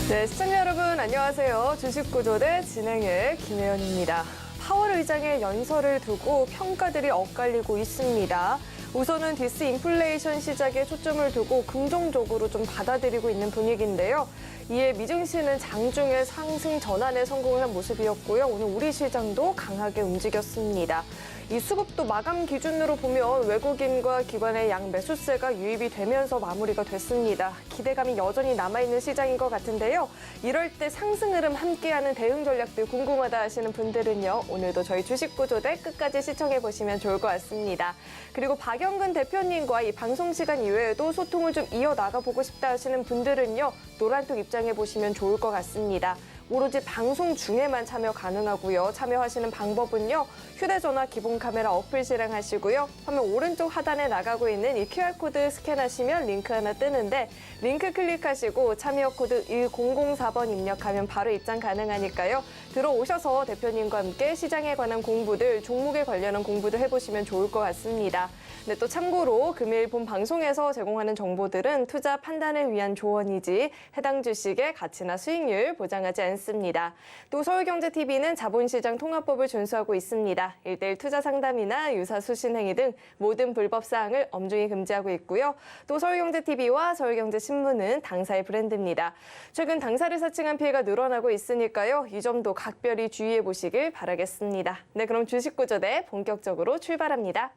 네, 시청자 여러분 안녕하세요. 주식구조대 진행의 김혜연입니다. 파월 의장의 연설을 두고 평가들이 엇갈리고 있습니다. 우선은 디스인플레이션 시작에 초점을 두고 긍정적으로 좀 받아들이고 있는 분위기인데요. 이에 미증시는 장중에 상승 전환에 성공을 한 모습이었고요. 오늘 우리 시장도 강하게 움직였습니다. 이 수급도 마감 기준으로 보면 외국인과 기관의 양 매수세가 유입이 되면서 마무리가 됐습니다. 기대감이 여전히 남아있는 시장인 것 같은데요. 이럴 때 상승 흐름 함께하는 대응 전략들 궁금하다 하시는 분들은요. 오늘도 저희 주식구조대 끝까지 시청해보시면 좋을 것 같습니다. 그리고 박영근 대표님과 이 방송 시간 이외에도 소통을 좀 이어나가보고 싶다 하시는 분들은요. 노란톡 입장해보시면 좋을 것 같습니다. 오로지 방송 중에만 참여 가능하고요. 참여하시는 방법은요. 휴대전화 기본 카메라 어플 실행하시고요. 화면 오른쪽 하단에 나가고 있는 이 QR코드 스캔하시면 링크 하나 뜨는데 링크 클릭하시고 참여 코드 1004번 입력하면 바로 입장 가능하니까요. 들어오셔서 대표님과 함께 시장에 관한 공부들, 종목에 관련한 공부들 해보시면 좋을 것 같습니다. 네, 또 참고로 금요일 본 방송에서 제공하는 정보들은 투자 판단을 위한 조언이지 해당 주식의 가치나 수익률 보장하지 않습니다. 또 서울경제TV는 자본시장 통합법을 준수하고 있습니다. 1:1 투자 상담이나 유사 수신 행위 등 모든 불법 사항을 엄중히 금지하고 있고요. 또 서울경제TV와 서울경제신문은 당사의 브랜드입니다. 최근 당사를 사칭한 피해가 늘어나고 있으니까요. 이 점도 각별히 주의해 보시길 바라겠습니다. 네, 그럼 주식구조대 본격적으로 출발합니다.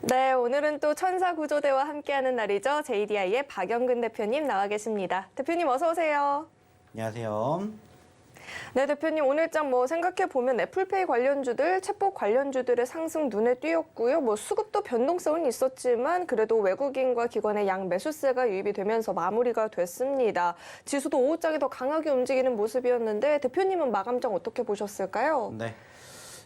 네, 오늘은 또 천사구조대와 함께하는 날이죠. JDI의 박영근 대표님 나와 계십니다. 대표님 어서 오세요. 안녕하세요. 네, 대표님 오늘장 생각해보면 애플페이 관련주들, 챗봇 관련주들의 상승 눈에 띄었고요. 수급도 변동성은 있었지만 그래도 외국인과 기관의 양 매수세가 유입이 되면서 마무리가 됐습니다. 지수도 오후장에 더 강하게 움직이는 모습이었는데 대표님은 마감장 어떻게 보셨을까요? 네.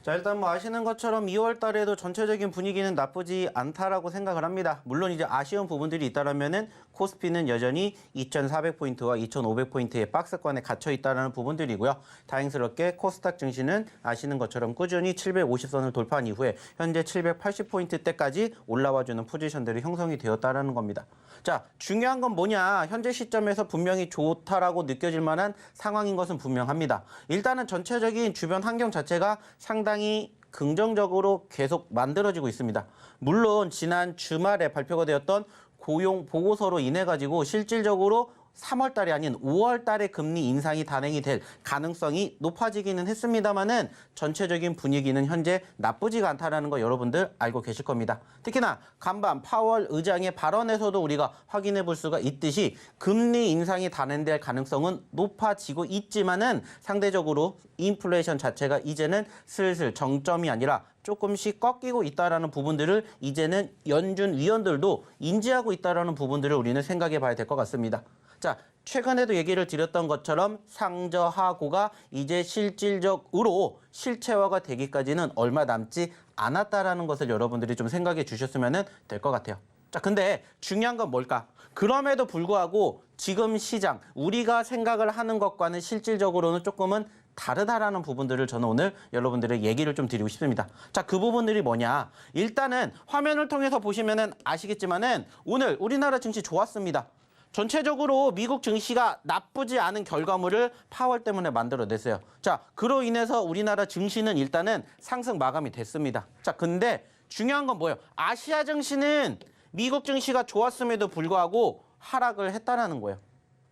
자, 일단 아시는 것처럼 2월 달에도 전체적인 분위기는 나쁘지 않다라고 생각을 합니다. 물론 이제 아쉬운 부분들이 있다라면은 코스피는 여전히 2,400포인트와 2,500포인트의 박스권에 갇혀 있다라는 부분들이고요. 다행스럽게 코스닥 증시는 아시는 것처럼 꾸준히 750선을 돌파한 이후에 현재 780포인트대까지 올라와주는 포지션들이 형성이 되었다라는 겁니다. 자, 중요한 건 뭐냐? 현재 시점에서 분명히 좋다라고 느껴질 만한 상황인 것은 분명합니다. 일단은 전체적인 주변 환경 자체가 상당히 긍정적으로 계속 만들어지고 있습니다. 물론 지난 주말에 발표가 되었던 고용 보고서로 인해 가지고 실질적으로 3월 달이 아닌 5월 달에 금리 인상이 단행이 될 가능성이 높아지기는 했습니다만은 전체적인 분위기는 현재 나쁘지가 않다라는 거 여러분들 알고 계실 겁니다. 특히나 간밤 파월 의장의 발언에서도 우리가 확인해 볼 수가 있듯이 금리 인상이 단행될 가능성은 높아지고 있지만은 상대적으로 인플레이션 자체가 이제는 슬슬 정점이 아니라 조금씩 꺾이고 있다라는 부분들을 이제는 연준 위원들도 인지하고 있다라는 부분들을 우리는 생각해 봐야 될 것 같습니다. 자, 최근에도 얘기를 드렸던 것처럼 상저하고가 이제 실질적으로 실체화가 되기까지는 얼마 남지 않았다라는 것을 여러분들이 좀 생각해 주셨으면 될 것 같아요. 자, 근데 중요한 건 뭘까? 그럼에도 불구하고 지금 시장, 우리가 생각을 하는 것과는 실질적으로는 조금은 다르다라는 부분들을 저는 오늘 여러분들의 얘기를 좀 드리고 싶습니다. 자, 그 부분들이 뭐냐? 일단은 화면을 통해서 보시면은 아시겠지만은 오늘 우리나라 증시 좋았습니다. 전체적으로 미국 증시가 나쁘지 않은 결과물을 파월 때문에 만들어냈어요. 자, 그로 인해서 우리나라 증시는 일단은 상승 마감이 됐습니다. 자, 근데 중요한 건 뭐예요? 아시아 증시는 미국 증시가 좋았음에도 불구하고 하락을 했다라는 거예요.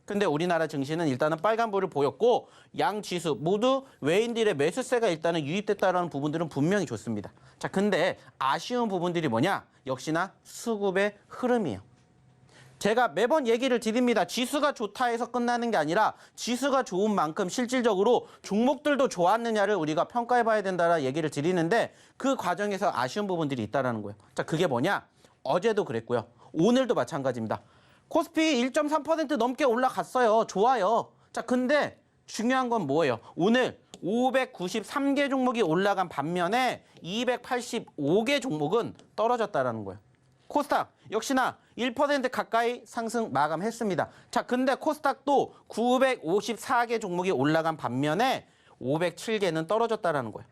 근데 우리나라 증시는 일단은 빨간불을 보였고 양 지수 모두 외인들의 매수세가 일단은 유입됐다는 부분들은 분명히 좋습니다. 자, 근데 아쉬운 부분들이 뭐냐? 역시나 수급의 흐름이에요. 제가 매번 얘기를 드립니다. 지수가 좋다 해서 끝나는 게 아니라 지수가 좋은 만큼 실질적으로 종목들도 좋았느냐를 우리가 평가해봐야 된다는 얘기를 드리는데 그 과정에서 아쉬운 부분들이 있다는 거예요. 자, 그게 뭐냐? 어제도 그랬고요. 오늘도 마찬가지입니다. 코스피 1.3% 넘게 올라갔어요. 좋아요. 자, 근데 중요한 건 뭐예요? 오늘 593개 종목이 올라간 반면에 285개 종목은 떨어졌다라는 거예요. 코스닥 역시나 1% 가까이 상승 마감했습니다. 자, 근데 코스닥도 954개 종목이 올라간 반면에 507개는 떨어졌다라는 거예요.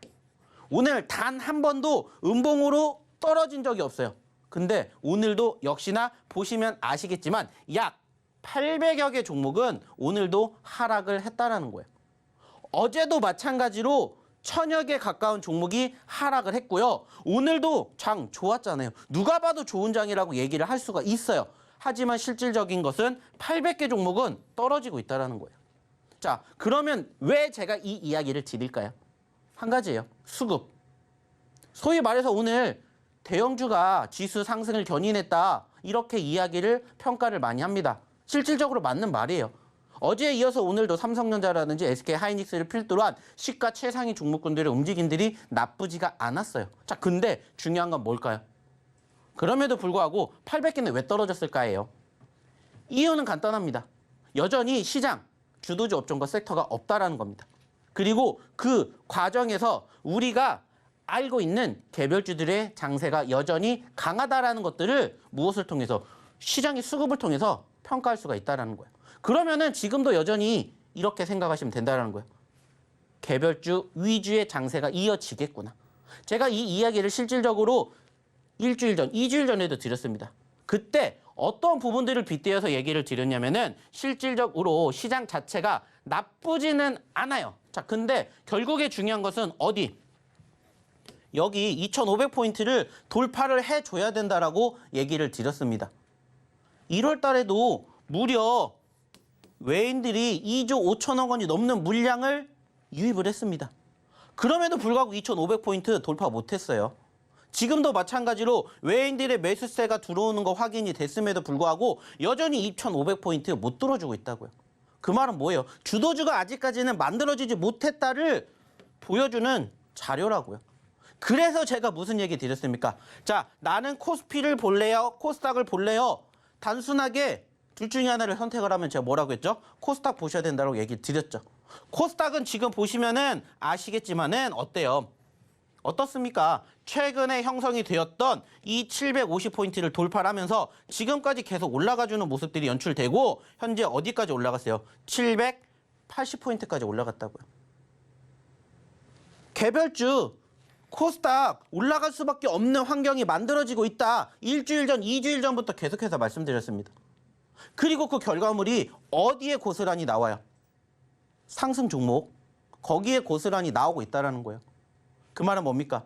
오늘 단 한 번도 음봉으로 떨어진 적이 없어요. 근데 오늘도 역시나 보시면 아시겠지만 약 800여 개 종목은 오늘도 하락을 했다라는 거예요. 어제도 마찬가지로 1000여 개 가까운 종목이 하락을 했고요. 오늘도 장 좋았잖아요. 누가 봐도 좋은 장이라고 얘기를 할 수가 있어요. 하지만 실질적인 것은 800개 종목은 떨어지고 있다는 거예요. 자, 그러면 왜 제가 이 이야기를 드릴까요? 한 가지예요. 수급. 소위 말해서 오늘 대형주가 지수 상승을 견인했다. 이렇게 이야기를 평가를 많이 합니다. 실질적으로 맞는 말이에요. 어제에 이어서 오늘도 삼성전자라든지 SK하이닉스를 필두로 한 시가 최상위 종목군들의 움직임들이 나쁘지가 않았어요. 자, 근데 중요한 건 뭘까요? 그럼에도 불구하고 800개는 왜 떨어졌을까예요? 이유는 간단합니다. 여전히 시장, 주도주 업종과 섹터가 없다라는 겁니다. 그리고 그 과정에서 우리가 알고 있는 개별주들의 장세가 여전히 강하다라는 것들을 무엇을 통해서 시장의 수급을 통해서 평가할 수가 있다는 거예요. 그러면은 지금도 여전히 이렇게 생각하시면 된다는 거예요. 개별주 위주의 장세가 이어지겠구나. 제가 이 이야기를 실질적으로 일주일 전, 2주일 전에도 드렸습니다. 그때 어떤 부분들을 빗대어서 얘기를 드렸냐면은 실질적으로 시장 자체가 나쁘지는 않아요. 자, 근데 결국에 중요한 것은 어디? 여기 2,500포인트를 돌파를 해줘야 된다라고 얘기를 드렸습니다. 1월 달에도 무려 외인들이 2조 5천억 원이 넘는 물량을 유입을 했습니다. 그럼에도 불구하고 2,500포인트 돌파 못했어요. 지금도 마찬가지로 외인들의 매수세가 들어오는 거 확인이 됐음에도 불구하고 여전히 2,500포인트 못 들어주고 있다고요. 그 말은 뭐예요? 주도주가 아직까지는 만들어지지 못했다를 보여주는 자료라고요. 그래서 제가 무슨 얘기 드렸습니까? 자, 나는 코스피를 볼래요? 코스닥을 볼래요? 단순하게 둘 중에 하나를 선택을 하면 제가 뭐라고 했죠? 코스닥 보셔야 된다고 얘기 드렸죠. 코스닥은 지금 보시면은 아시겠지만은 어때요? 어떻습니까? 최근에 형성이 되었던 이 750포인트를 돌파를 하면서 지금까지 계속 올라가주는 모습들이 연출되고 현재 어디까지 올라갔어요? 780포인트까지 올라갔다고요. 개별주 코스닥 올라갈 수밖에 없는 환경이 만들어지고 있다. 일주일 전, 2주일 전부터 계속해서 말씀드렸습니다. 그리고 그 결과물이 어디에 고스란히 나와요? 상승 종목, 거기에 고스란히 나오고 있다는 거예요. 그 말은 뭡니까?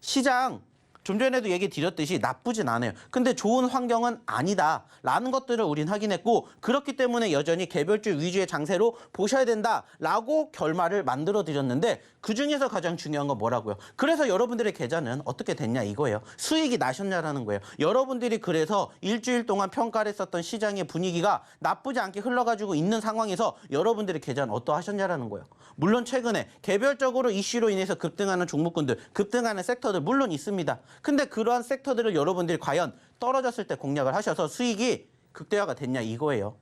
시장, 좀 전에도 얘기 드렸듯이 나쁘진 않아요. 근데 좋은 환경은 아니다라는 것들을 우린 확인했고 그렇기 때문에 여전히 개별주 위주의 장세로 보셔야 된다라고 결말을 만들어 드렸는데 그중에서 가장 중요한 건 뭐라고요? 그래서 여러분들의 계좌는 어떻게 됐냐 이거예요. 수익이 나셨냐라는 거예요. 여러분들이 그래서 일주일 동안 평가를 했었던 시장의 분위기가 나쁘지 않게 흘러가지고 있는 상황에서 여러분들의 계좌는 어떠하셨냐라는 거예요. 물론 최근에 개별적으로 이슈로 인해서 급등하는 종목군들, 급등하는 섹터들 물론 있습니다. 근데 그러한 섹터들을 여러분들이 과연 떨어졌을 때 공략을 하셔서 수익이 극대화가 됐냐 이거예요.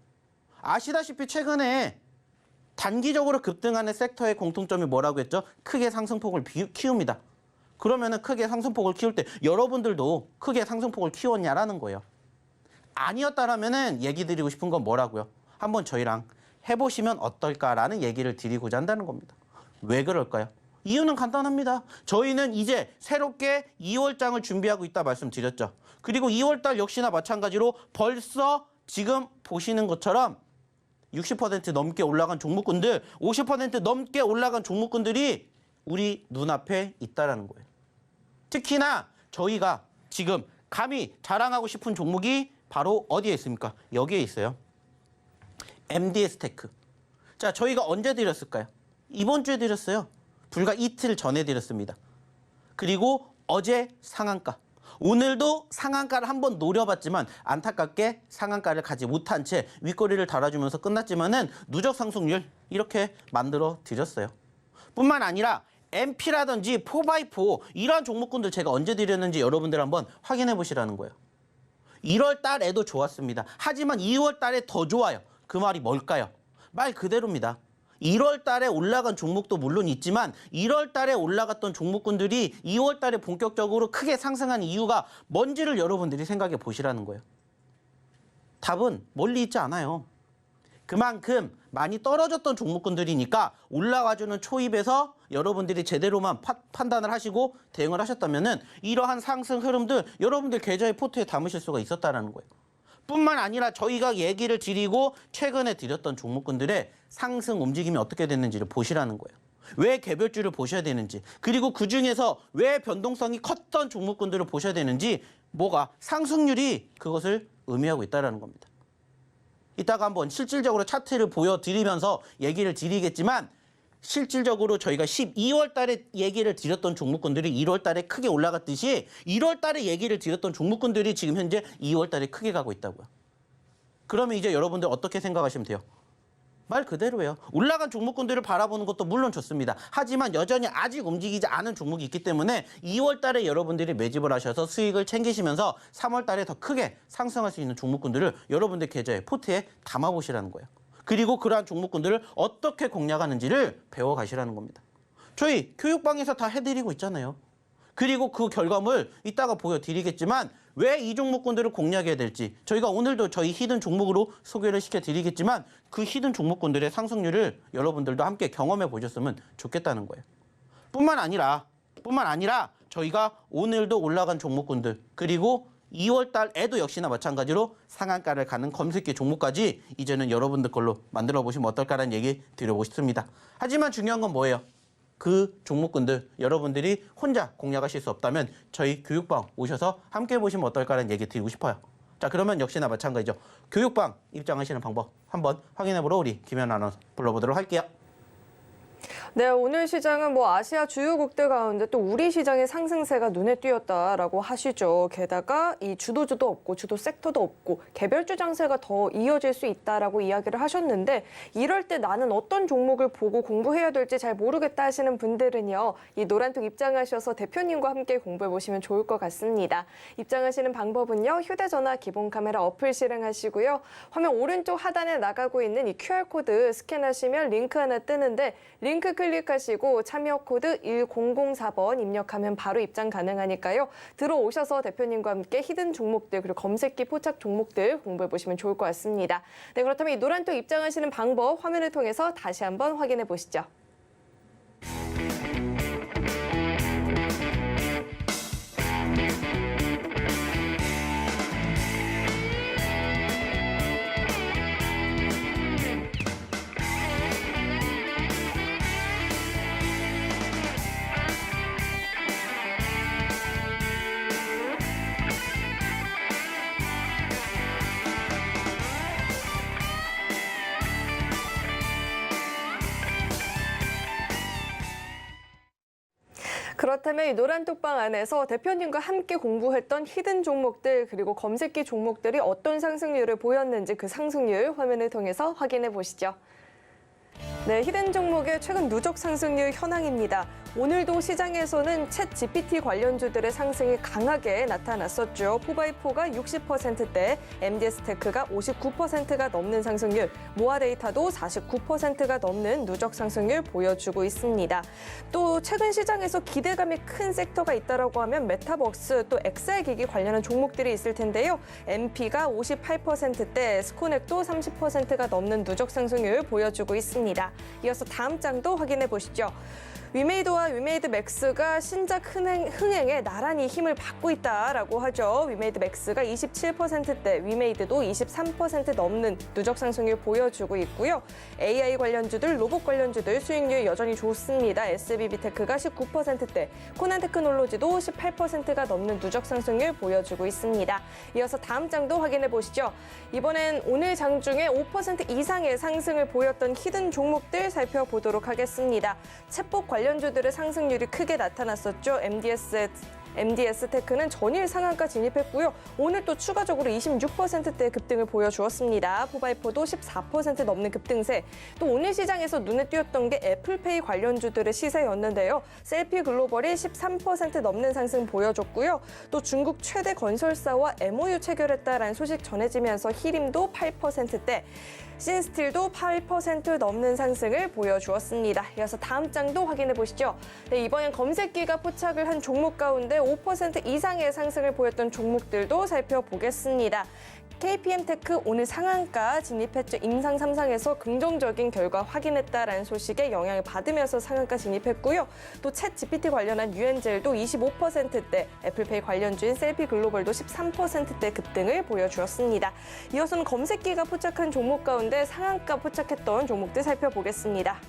아시다시피 최근에 단기적으로 급등하는 섹터의 공통점이 뭐라고 했죠? 크게 상승폭을 키웁니다. 그러면은 크게 상승폭을 키울 때 여러분들도 크게 상승폭을 키웠냐라는 거예요. 아니었다라면은 얘기 드리고 싶은 건 뭐라고요? 한번 저희랑 해보시면 어떨까라는 얘기를 드리고자 한다는 겁니다. 왜 그럴까요? 이유는 간단합니다. 저희는 이제 새롭게 2월장을 준비하고 있다 말씀드렸죠. 그리고 2월달 역시나 마찬가지로 벌써 지금 보시는 것처럼 60% 넘게 올라간 종목군들, 50% 넘게 올라간 종목군들이 우리 눈앞에 있다라는 거예요. 특히나 저희가 지금 감히 자랑하고 싶은 종목이 바로 어디에 있습니까? 여기에 있어요. MDS테크. 자, 저희가 언제 드렸을까요? 이번 주에 드렸어요. 불과 이틀 전에 드렸습니다. 그리고 어제 상한가. 오늘도 상한가를 한번 노려봤지만 안타깝게 상한가를 가지 못한 채 윗꼬리를 달아주면서 끝났지만은 누적 상승률 이렇게 만들어 드렸어요. 뿐만 아니라 MP라든지 4x4 이러한 종목군들 제가 언제 드렸는지 여러분들 한번 확인해 보시라는 거예요. 1월 달에도 좋았습니다. 하지만 2월 달에 더 좋아요. 그 말이 뭘까요? 말 그대로입니다. 1월 달에 올라간 종목도 물론 있지만 1월 달에 올라갔던 종목군들이 2월 달에 본격적으로 크게 상승한 이유가 뭔지를 여러분들이 생각해 보시라는 거예요. 답은 멀리 있지 않아요. 그만큼 많이 떨어졌던 종목군들이니까 올라와주는 초입에서 여러분들이 제대로만 판단을 하시고 대응을 하셨다면은 이러한 상승 흐름들 여러분들 계좌의 포트에 담으실 수가 있었다는 거예요. 뿐만 아니라 저희가 얘기를 드리고 최근에 드렸던 종목군들의 상승 움직임이 어떻게 됐는지를 보시라는 거예요. 왜 개별주를 보셔야 되는지, 그리고 그중에서 왜 변동성이 컸던 종목군들을 보셔야 되는지, 뭐가 상승률이 그것을 의미하고 있다는 겁니다. 이따가 한번 실질적으로 차트를 보여드리면서 얘기를 드리겠지만 실질적으로 저희가 12월 달에 얘기를 드렸던 종목군들이 1월 달에 크게 올라갔듯이 1월 달에 얘기를 드렸던 종목군들이 지금 현재 2월 달에 크게 가고 있다고요. 그러면 이제 여러분들 어떻게 생각하시면 돼요? 말 그대로예요. 올라간 종목군들을 바라보는 것도 물론 좋습니다. 하지만 여전히 아직 움직이지 않은 종목이 있기 때문에 2월 달에 여러분들이 매집을 하셔서 수익을 챙기시면서 3월 달에 더 크게 상승할 수 있는 종목군들을 여러분들 계좌에 포트에 담아보시라는 거예요. 그리고 그러한 종목군들을 어떻게 공략하는지를 배워가시라는 겁니다. 저희 교육방에서 다 해드리고 있잖아요. 그리고 그 결과물 이따가 보여드리겠지만 왜 이 종목군들을 공략해야 될지 저희가 오늘도 저희 히든 종목으로 소개를 시켜드리겠지만 그 히든 종목군들의 상승률을 여러분들도 함께 경험해 보셨으면 좋겠다는 거예요. 뿐만 아니라 저희가 오늘도 올라간 종목군들 그리고 2월 달에도 역시나 마찬가지로 상한가를 가는 검색기 종목까지 이제는 여러분들 걸로 만들어 보시면 어떨까라는 얘기 드려보고 싶습니다. 하지만 중요한 건 뭐예요? 그 종목군들 여러분들이 혼자 공략하실 수 없다면 저희 교육방 오셔서 함께 보시면 어떨까라는 얘기 드리고 싶어요. 자, 그러면 역시나 마찬가지죠. 교육방 입장하시는 방법 한번 확인해보러 우리 김현 아나운서 불러보도록 할게요. 네, 오늘 시장은 아시아 주요국들 가운데 또 우리 시장의 상승세가 눈에 띄었다라고 하시죠. 게다가 이 주도주도 없고 주도 섹터도 없고 개별주 장세가 더 이어질 수 있다라고 이야기를 하셨는데 이럴 때 나는 어떤 종목을 보고 공부해야 될지 잘 모르겠다 하시는 분들은요. 이 노란톡 입장하셔서 대표님과 함께 공부해 보시면 좋을 것 같습니다. 입장하시는 방법은요. 휴대전화 기본 카메라 어플 실행하시고요. 화면 오른쪽 하단에 나가고 있는 이 QR코드 스캔하시면 링크 하나 뜨는데 링크 클릭하시고 참여 코드 1004번 입력하면 바로 입장 가능하니까요. 들어오셔서 대표님과 함께 히든 종목들 그리고 검색기 포착 종목들 공부해 보시면 좋을 것 같습니다. 네, 그렇다면 이 노란톡 입장하시는 방법 화면을 통해서 다시 한번 확인해 보시죠. 그렇다면 이 노란톡방 안에서 대표님과 함께 공부했던 히든 종목들 그리고 검색기 종목들이 어떤 상승률을 보였는지 그 상승률 화면을 통해서 확인해 보시죠. 네, 히든 종목의 최근 누적 상승률 현황입니다. 오늘도 시장에서는 챗 GPT 관련주들의 상승이 강하게 나타났었죠. 4x4가 60%대, MDS테크가 59%가 넘는 상승률, 모아데이터도 49%가 넘는 누적 상승률 보여주고 있습니다. 또 최근 시장에서 기대감이 큰 섹터가 있다고 하면 메타버스 또 XR기기 관련한 종목들이 있을 텐데요. MP가 58%대, 스코넥도 30%가 넘는 누적 상승률 보여주고 있습니다. 이어서 다음 장도 확인해 보시죠. 위메이드와 위메이드 맥스가 신작 흥행에 나란히 힘을 받고 있다라고 하죠. 위메이드 맥스가 27%대, 위메이드도 23% 넘는 누적 상승률 보여주고 있고요. AI 관련주들, 로봇 관련주들 수익률 여전히 좋습니다. SBB테크가 19%대, 코난테크놀로지도 18%가 넘는 누적 상승률 보여주고 있습니다. 이어서 다음 장도 확인해 보시죠. 이번엔 오늘 장 중에 5% 이상의 상승을 보였던 히든 종목들 살펴보도록 하겠습니다. 챗봇 관련주들의 상승률이 크게 나타났었죠. MDS테크는 전일 상한가 진입했고요. 오늘 또 추가적으로 26%대의 급등을 보여주었습니다. 4x4도 14% 넘는 급등세. 또 오늘 시장에서 눈에 띄었던 게 애플페이 관련주들의 시세였는데요. 셀피 글로벌이 13% 넘는 상승 보여줬고요. 또 중국 최대 건설사와 MOU 체결했다라는 소식 전해지면서 히림도 8%대. 신스틸도 8% 넘는 상승을 보여주었습니다. 이어서 다음 장도 확인해 보시죠. 네, 이번엔 검색기가 포착을 한 종목 가운데 5% 이상의 상승을 보였던 종목들도 살펴보겠습니다. KPM테크 오늘 상한가 진입했죠. 임상 3상에서 긍정적인 결과 확인했다라는 소식에 영향을 받으면서 상한가 진입했고요. 또 챗 GPT 관련한 유엔젤도 25%대, 애플페이 관련주인 셀피글로벌도 13%대 급등을 보여주었습니다. 이어서는 검색기가 포착한 종목 가운데 상한가 포착했던 종목들 살펴보겠습니다.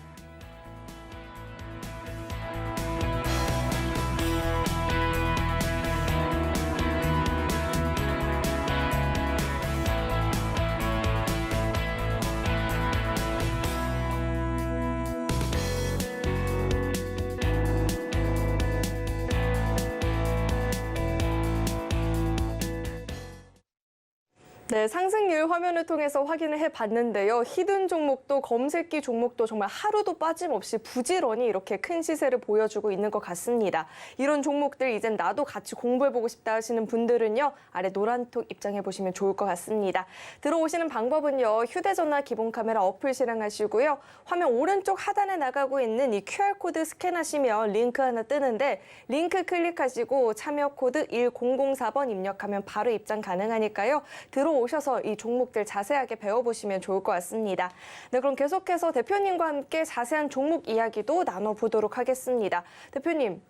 네, 상승률 화면을 통해서 확인을 해봤는데요. 히든 종목도 검색기 종목도 정말 하루도 빠짐없이 부지런히 이렇게 큰 시세를 보여주고 있는 것 같습니다. 이런 종목들 이젠 나도 같이 공부해보고 싶다 하시는 분들은요. 아래 노란톡 입장해보시면 좋을 것 같습니다. 들어오시는 방법은요. 휴대전화 기본 카메라 어플 실행하시고요. 화면 오른쪽 하단에 나가고 있는 이 QR코드 스캔하시면 링크 하나 뜨는데 링크 클릭하시고 참여 코드 1004번 입력하면 바로 입장 가능하니까요. 들어오셔서 이 종목들 자세하게 배워보시면 좋을 것 같습니다. 네, 그럼 계속해서 대표님과 함께 자세한 종목 이야기도 나눠보도록 하겠습니다. 대표님,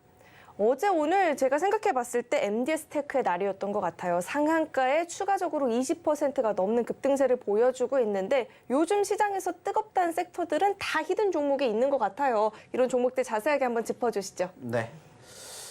어제 오늘 제가 생각해봤을 때 MDS테크의 날이었던 것 같아요. 상한가에 추가적으로 20%가 넘는 급등세를 보여주고 있는데 요즘 시장에서 뜨겁다는 섹터들은 다 히든 종목이 있는 것 같아요. 이런 종목들 자세하게 한번 짚어주시죠. 네.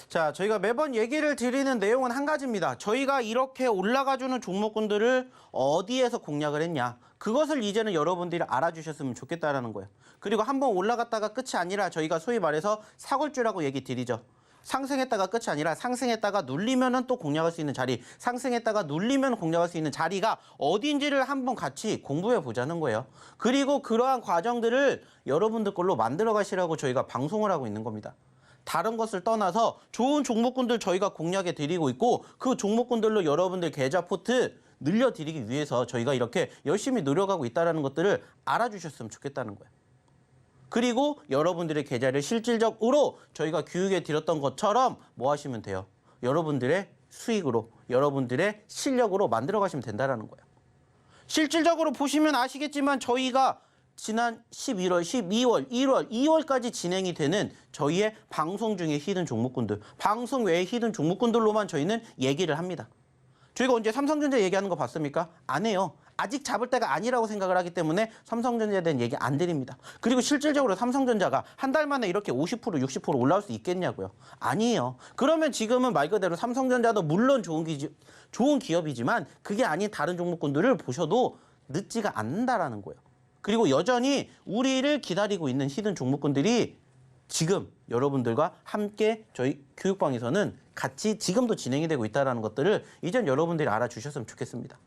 자, 저희가 매번 얘기를 드리는 내용은 한 가지입니다. 저희가 이렇게 올라가주는 종목군들을 어디에서 공략을 했냐. 그것을 이제는 여러분들이 알아주셨으면 좋겠다라는 거예요. 그리고 한번 올라갔다가 끝이 아니라 저희가 소위 말해서 사골주라고 얘기 드리죠. 상승했다가 끝이 아니라 상승했다가 눌리면은 또 공략할 수 있는 자리, 상승했다가 눌리면 공략할 수 있는 자리가 어딘지를 한번 같이 공부해 보자는 거예요. 그리고 그러한 과정들을 여러분들 걸로 만들어 가시라고 저희가 방송을 하고 있는 겁니다. 다른 것을 떠나서 좋은 종목군들 저희가 공략해 드리고 있고 그 종목군들로 여러분들 계좌 포트 늘려드리기 위해서 저희가 이렇게 열심히 노력하고 있다는 것들을 알아주셨으면 좋겠다는 거예요. 그리고 여러분들의 계좌를 실질적으로 저희가 교육해 드렸던 것처럼 뭐 하시면 돼요? 여러분들의 수익으로, 여러분들의 실력으로 만들어 가시면 된다는 거예요. 실질적으로 보시면 아시겠지만 저희가 지난 11월, 12월, 1월, 2월까지 진행이 되는 저희의 방송 중에 히든 종목군들, 방송 외의 히든 종목군들로만 저희는 얘기를 합니다. 저희가 언제 삼성전자 얘기하는 거 봤습니까? 안 해요. 아직 잡을 때가 아니라고 생각을 하기 때문에 삼성전자에 대한 얘기 안 드립니다. 그리고 실질적으로 삼성전자가 한 달 만에 이렇게 50%, 60% 올라올 수 있겠냐고요? 아니에요. 그러면 지금은 말 그대로 삼성전자도 물론 좋은 기업이지만 그게 아닌 다른 종목군들을 보셔도 늦지가 않는다라는 거예요. 그리고 여전히 우리를 기다리고 있는 히든 종목군들이 지금 여러분들과 함께 저희 교육방에서는 같이 지금도 진행이 되고 있다는 것들을 이젠 여러분들이 알아주셨으면 좋겠습니다.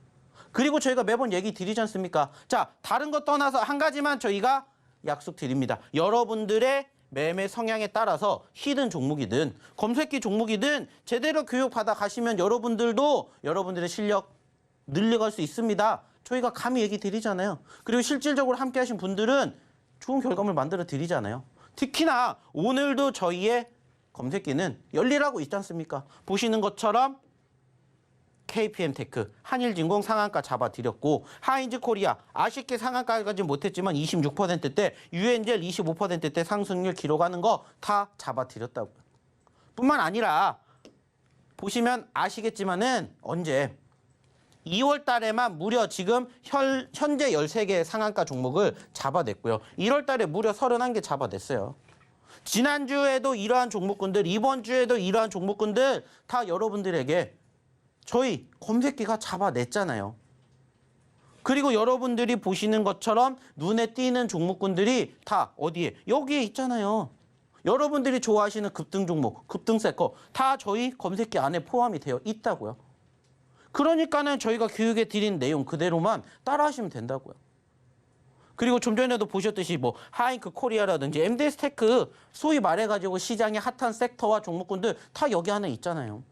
그리고 저희가 매번 얘기 드리지 않습니까? 자, 다른 것 떠나서 한 가지만 저희가 약속드립니다. 여러분들의 매매 성향에 따라서 히든 종목이든 검색기 종목이든 제대로 교육받아 가시면 여러분들도 여러분들의 실력 늘려갈 수 있습니다. 저희가 감히 얘기 드리잖아요. 그리고 실질적으로 함께 하신 분들은 좋은 결과물 만들어 드리잖아요. 특히나 오늘도 저희의 검색기는 열일하고 있지 않습니까? 보시는 것처럼 KPM테크, 한일진공 상한가 잡아드렸고 하인즈코리아 아쉽게 상한가까지 못했지만 26%대, 유엔젤 25%대 상승률 기록하는 거 다 잡아드렸다고요. 뿐만 아니라 보시면 아시겠지만은 언제 2월 달에만 무려 지금 현재 13개의 상한가 종목을 잡아냈고요. 1월 달에 무려 31개 잡아냈어요. 지난주에도 이러한 종목군들, 이번 주에도 이러한 종목군들 다 여러분들에게 저희 검색기가 잡아냈잖아요. 그리고 여러분들이 보시는 것처럼 눈에 띄는 종목군들이 다 어디에? 여기에 있잖아요. 여러분들이 좋아하시는 급등 종목, 급등 세커 다 저희 검색기 안에 포함이 되어 있다고요. 그러니까는 저희가 교육해 드린 내용 그대로만 따라하시면 된다고요. 그리고 좀 전에도 보셨듯이 뭐 하이크 코리아라든지 MD스테크 소위 말해가지고 시장의 핫한 섹터와 종목군들 다 여기 안에 있잖아요.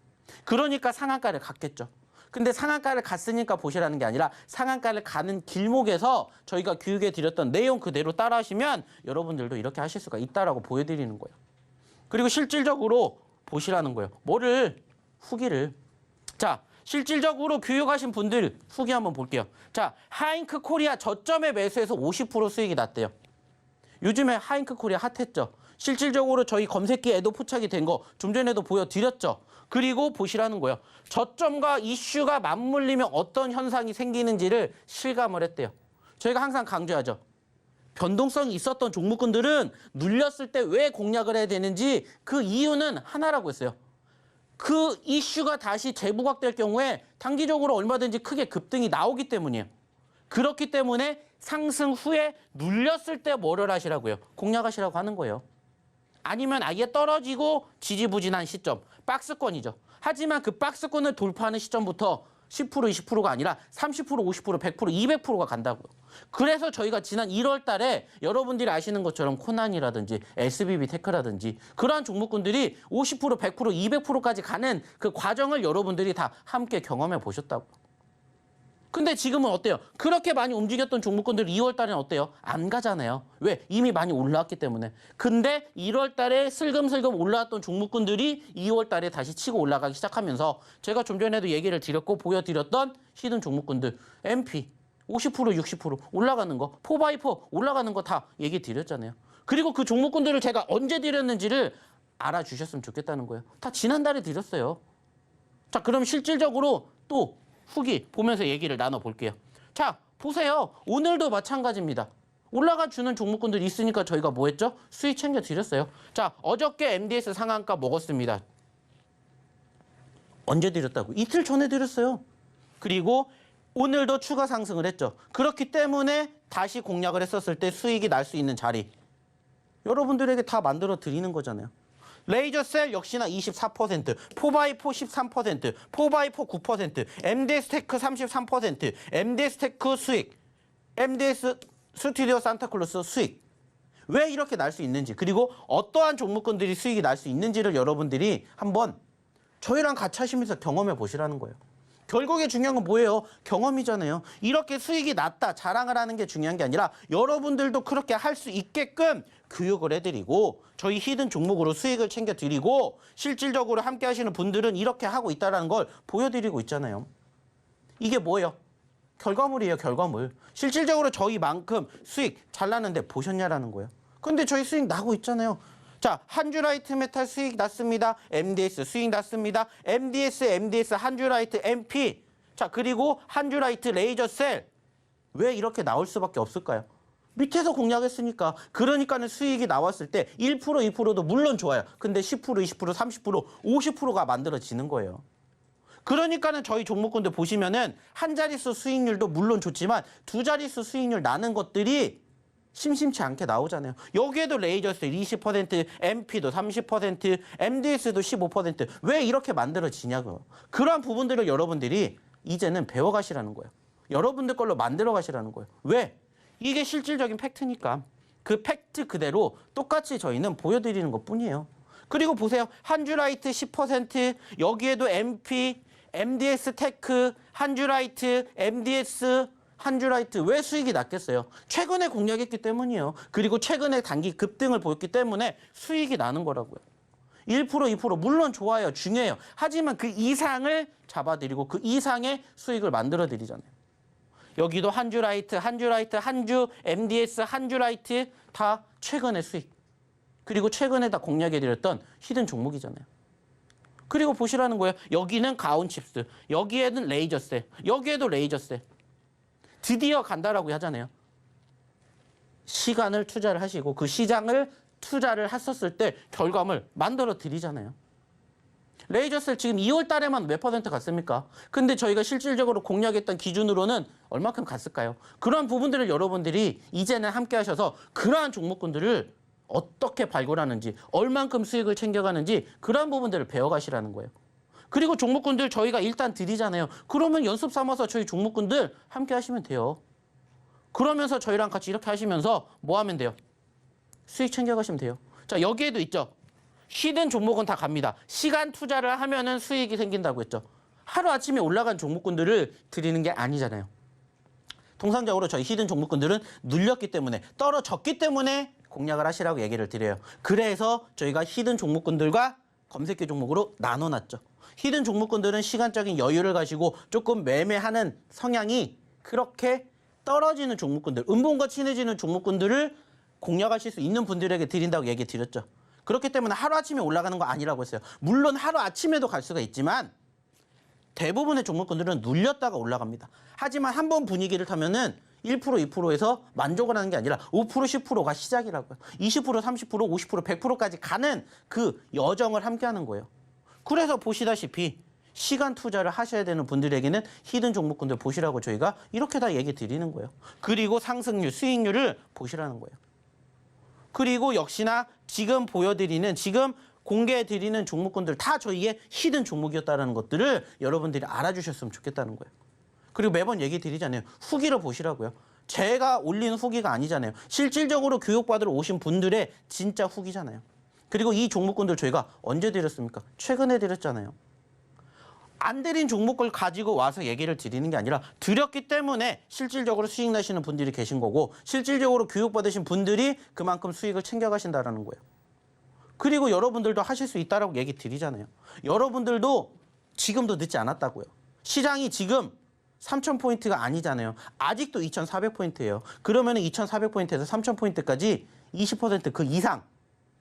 그러니까 상한가를 갔겠죠. 근데 상한가를 갔으니까 보시라는 게 아니라 상한가를 가는 길목에서 저희가 교육해 드렸던 내용 그대로 따라 하시면 여러분들도 이렇게 하실 수가 있다라고 보여드리는 거예요. 그리고 실질적으로 보시라는 거예요. 뭐를? 후기를. 자, 실질적으로 교육하신 분들 후기 한번 볼게요. 자, 하잉크 코리아 저점에 매수해서 50% 수익이 났대요. 요즘에 하잉크 코리아 핫했죠. 실질적으로 저희 검색기에도 포착이 된 거 좀 전에도 보여드렸죠. 그리고 보시라는 거예요. 저점과 이슈가 맞물리면 어떤 현상이 생기는지를 실감을 했대요. 저희가 항상 강조하죠. 변동성이 있었던 종목군들은 눌렸을 때 왜 공략을 해야 되는지 그 이유는 하나라고 했어요. 그 이슈가 다시 재부각될 경우에 단기적으로 얼마든지 크게 급등이 나오기 때문이에요. 그렇기 때문에 상승 후에 눌렸을 때 뭐를 하시라고요? 공략하시라고 하는 거예요. 아니면 아예 떨어지고 지지부진한 시점, 박스권이죠. 하지만 그 박스권을 돌파하는 시점부터 10%, 20%가 아니라 30%, 50%, 100%, 200%가 간다고요. 그래서 저희가 지난 1월 달에 여러분들이 아시는 것처럼 코난이라든지 SBB 테크라든지 그러한 종목군들이 50%, 100%, 200%까지 가는 그 과정을 여러분들이 다 함께 경험해 보셨다고. 근데 지금은 어때요? 그렇게 많이 움직였던 종목군들 2월 달에는 어때요? 안 가잖아요. 왜? 이미 많이 올라왔기 때문에. 근데 1월 달에 슬금슬금 올라왔던 종목군들이 2월 달에 다시 치고 올라가기 시작하면서 제가 좀 전에도 얘기를 드렸고 보여드렸던 히든 종목군들 MP 50%, 60% 올라가는 거, 4x4 올라가는 거 다 얘기 드렸잖아요. 그리고 그 종목군들을 제가 언제 드렸는지를 알아주셨으면 좋겠다는 거예요. 다 지난달에 드렸어요. 자, 그럼 실질적으로 또 후기 보면서 얘기를 나눠볼게요. 자, 보세요. 오늘도 마찬가지입니다. 올라가 주는 종목군들이 있으니까 저희가 뭐 했죠? 수익 챙겨 드렸어요. 자, 어저께 MDS 상한가 먹었습니다. 언제 드렸다고? 이틀 전에 드렸어요. 그리고 오늘도 추가 상승을 했죠. 그렇기 때문에 다시 공략을 했었을 때 수익이 날 수 있는 자리. 여러분들에게 다 만들어 드리는 거잖아요. 레이저셀 역시나 24%, 4x4 13%, 4x4 9%, MDS 테크 33%, MDS 테크 수익, MDS 스튜디오 산타클로스 수익. 왜 이렇게 날 수 있는지, 그리고 어떠한 종목군들이 수익이 날 수 있는지를 여러분들이 한번 저희랑 같이 하시면서 경험해 보시라는 거예요. 결국에 중요한 건 뭐예요? 경험이잖아요. 이렇게 수익이 났다, 자랑을 하는 게 중요한 게 아니라 여러분들도 그렇게 할 수 있게끔 교육을 해드리고 저희 히든 종목으로 수익을 챙겨드리고 실질적으로 함께 하시는 분들은 이렇게 하고 있다는 걸 보여드리고 있잖아요. 이게 뭐예요? 결과물이에요, 결과물. 실질적으로 저희만큼 수익 잘 나는데 보셨냐라는 거예요. 근데 저희 수익 나고 있잖아요. 자, 한주라이트 메탈 수익 났습니다. MDS 수익 났습니다. MDS 한주라이트 MP. 자, 그리고 한주라이트 레이저셀. 왜 이렇게 나올 수밖에 없을까요? 밑에서 공략했으니까. 그러니까는 수익이 나왔을 때 1%, 2%도 물론 좋아요. 근데 10%, 20%, 30%, 50%가 만들어지는 거예요. 그러니까는 저희 종목군들 보시면은 한 자릿수 수익률도 물론 좋지만 두 자릿수 수익률 나는 것들이 심심치 않게 나오잖아요. 여기에도 레이저셀 20%, MP도 30%, MDS도 15%. 왜 이렇게 만들어지냐고요. 그러한 부분들을 여러분들이 이제는 배워가시라는 거예요. 여러분들 걸로 만들어 가시라는 거예요. 왜? 이게 실질적인 팩트니까. 그 팩트 그대로 똑같이 저희는 보여드리는 것뿐이에요. 그리고 보세요. 한주라이트 10%, 여기에도 MP, MDS 테크, 한주라이트, MDS, 한주라이트. 왜 수익이 낮겠어요? 최근에 공략했기 때문이에요. 그리고 최근에 단기 급등을 보였기 때문에 수익이 나는 거라고요. 1%, 2% 물론 좋아요. 중요해요. 하지만 그 이상을 잡아드리고 그 이상의 수익을 만들어드리잖아요. 여기도 한주라이트, 한주, MDS, 한주라이트 다 최근의 수익. 그리고 최근에 다 공략해드렸던 히든 종목이잖아요. 그리고 보시라는 거예요. 여기는 가온칩스, 여기에는 레이저셀, 여기에도 레이저셀. 드디어 간다라고 하잖아요. 시간을 투자를 하시고 그 시장을 투자를 했었을 때 결과물 만들어 드리잖아요. 레이저셀 지금 2월 달에만 몇 퍼센트 갔습니까? 근데 저희가 실질적으로 공략했던 기준으로는 얼마큼 갔을까요? 그러한 부분들을 여러분들이 이제는 함께 하셔서 그러한 종목군들을 어떻게 발굴하는지, 얼만큼 수익을 챙겨가는지 그러한 부분들을 배워가시라는 거예요. 그리고 종목군들 저희가 일단 드리잖아요. 그러면 연습 삼아서 저희 종목군들 함께 하시면 돼요. 그러면서 저희랑 같이 이렇게 하시면서 뭐 하면 돼요? 수익 챙겨가시면 돼요. 자, 여기에도 있죠. 히든 종목은 다 갑니다. 시간 투자를 하면은 수익이 생긴다고 했죠. 하루아침에 올라간 종목군들을 드리는 게 아니잖아요. 통상적으로 저희 히든 종목군들은 눌렸기 때문에 떨어졌기 때문에 공략을 하시라고 얘기를 드려요. 그래서 저희가 히든 종목군들과 검색기 종목으로 나눠놨죠. 히든 종목군들은 시간적인 여유를 가지고 조금 매매하는 성향이 그렇게 떨어지는 종목군들, 음봉과 친해지는 종목군들을 공략하실 수 있는 분들에게 드린다고 얘기 드렸죠. 그렇기 때문에 하루아침에 올라가는 거 아니라고 했어요. 물론 하루아침에도 갈 수가 있지만 대부분의 종목군들은 눌렸다가 올라갑니다. 하지만 한 번 분위기를 타면은 1%, 2%에서 만족을 하는 게 아니라 5%, 10%가 시작이라고요. 20%, 30%, 50%, 100%까지 가는 그 여정을 함께 하는 거예요. 그래서 보시다시피 시간 투자를 하셔야 되는 분들에게는 히든 종목군들 보시라고 저희가 이렇게 다 얘기 드리는 거예요. 그리고 상승률, 수익률을 보시라는 거예요. 그리고 역시나 지금 보여드리는, 지금 공개해드리는 종목군들 다 저희의 히든 종목이었다는 것들을 여러분들이 알아주셨으면 좋겠다는 거예요. 그리고 매번 얘기 드리잖아요. 후기를 보시라고요. 제가 올린 후기가 아니잖아요. 실질적으로 교육받으러 오신 분들의 진짜 후기잖아요. 그리고 이 종목군들 저희가 언제 드렸습니까? 최근에 드렸잖아요. 안 드린 종목을 가지고 와서 얘기를 드리는 게 아니라 드렸기 때문에 실질적으로 수익 나시는 분들이 계신 거고 실질적으로 교육받으신 분들이 그만큼 수익을 챙겨가신다는 거예요. 그리고 여러분들도 하실 수 있다라고 얘기 드리잖아요. 여러분들도 지금도 늦지 않았다고요. 시장이 지금 3,000포인트가 아니잖아요. 아직도 2,400포인트예요. 그러면 2,400포인트에서 3,000포인트까지 20% 그 이상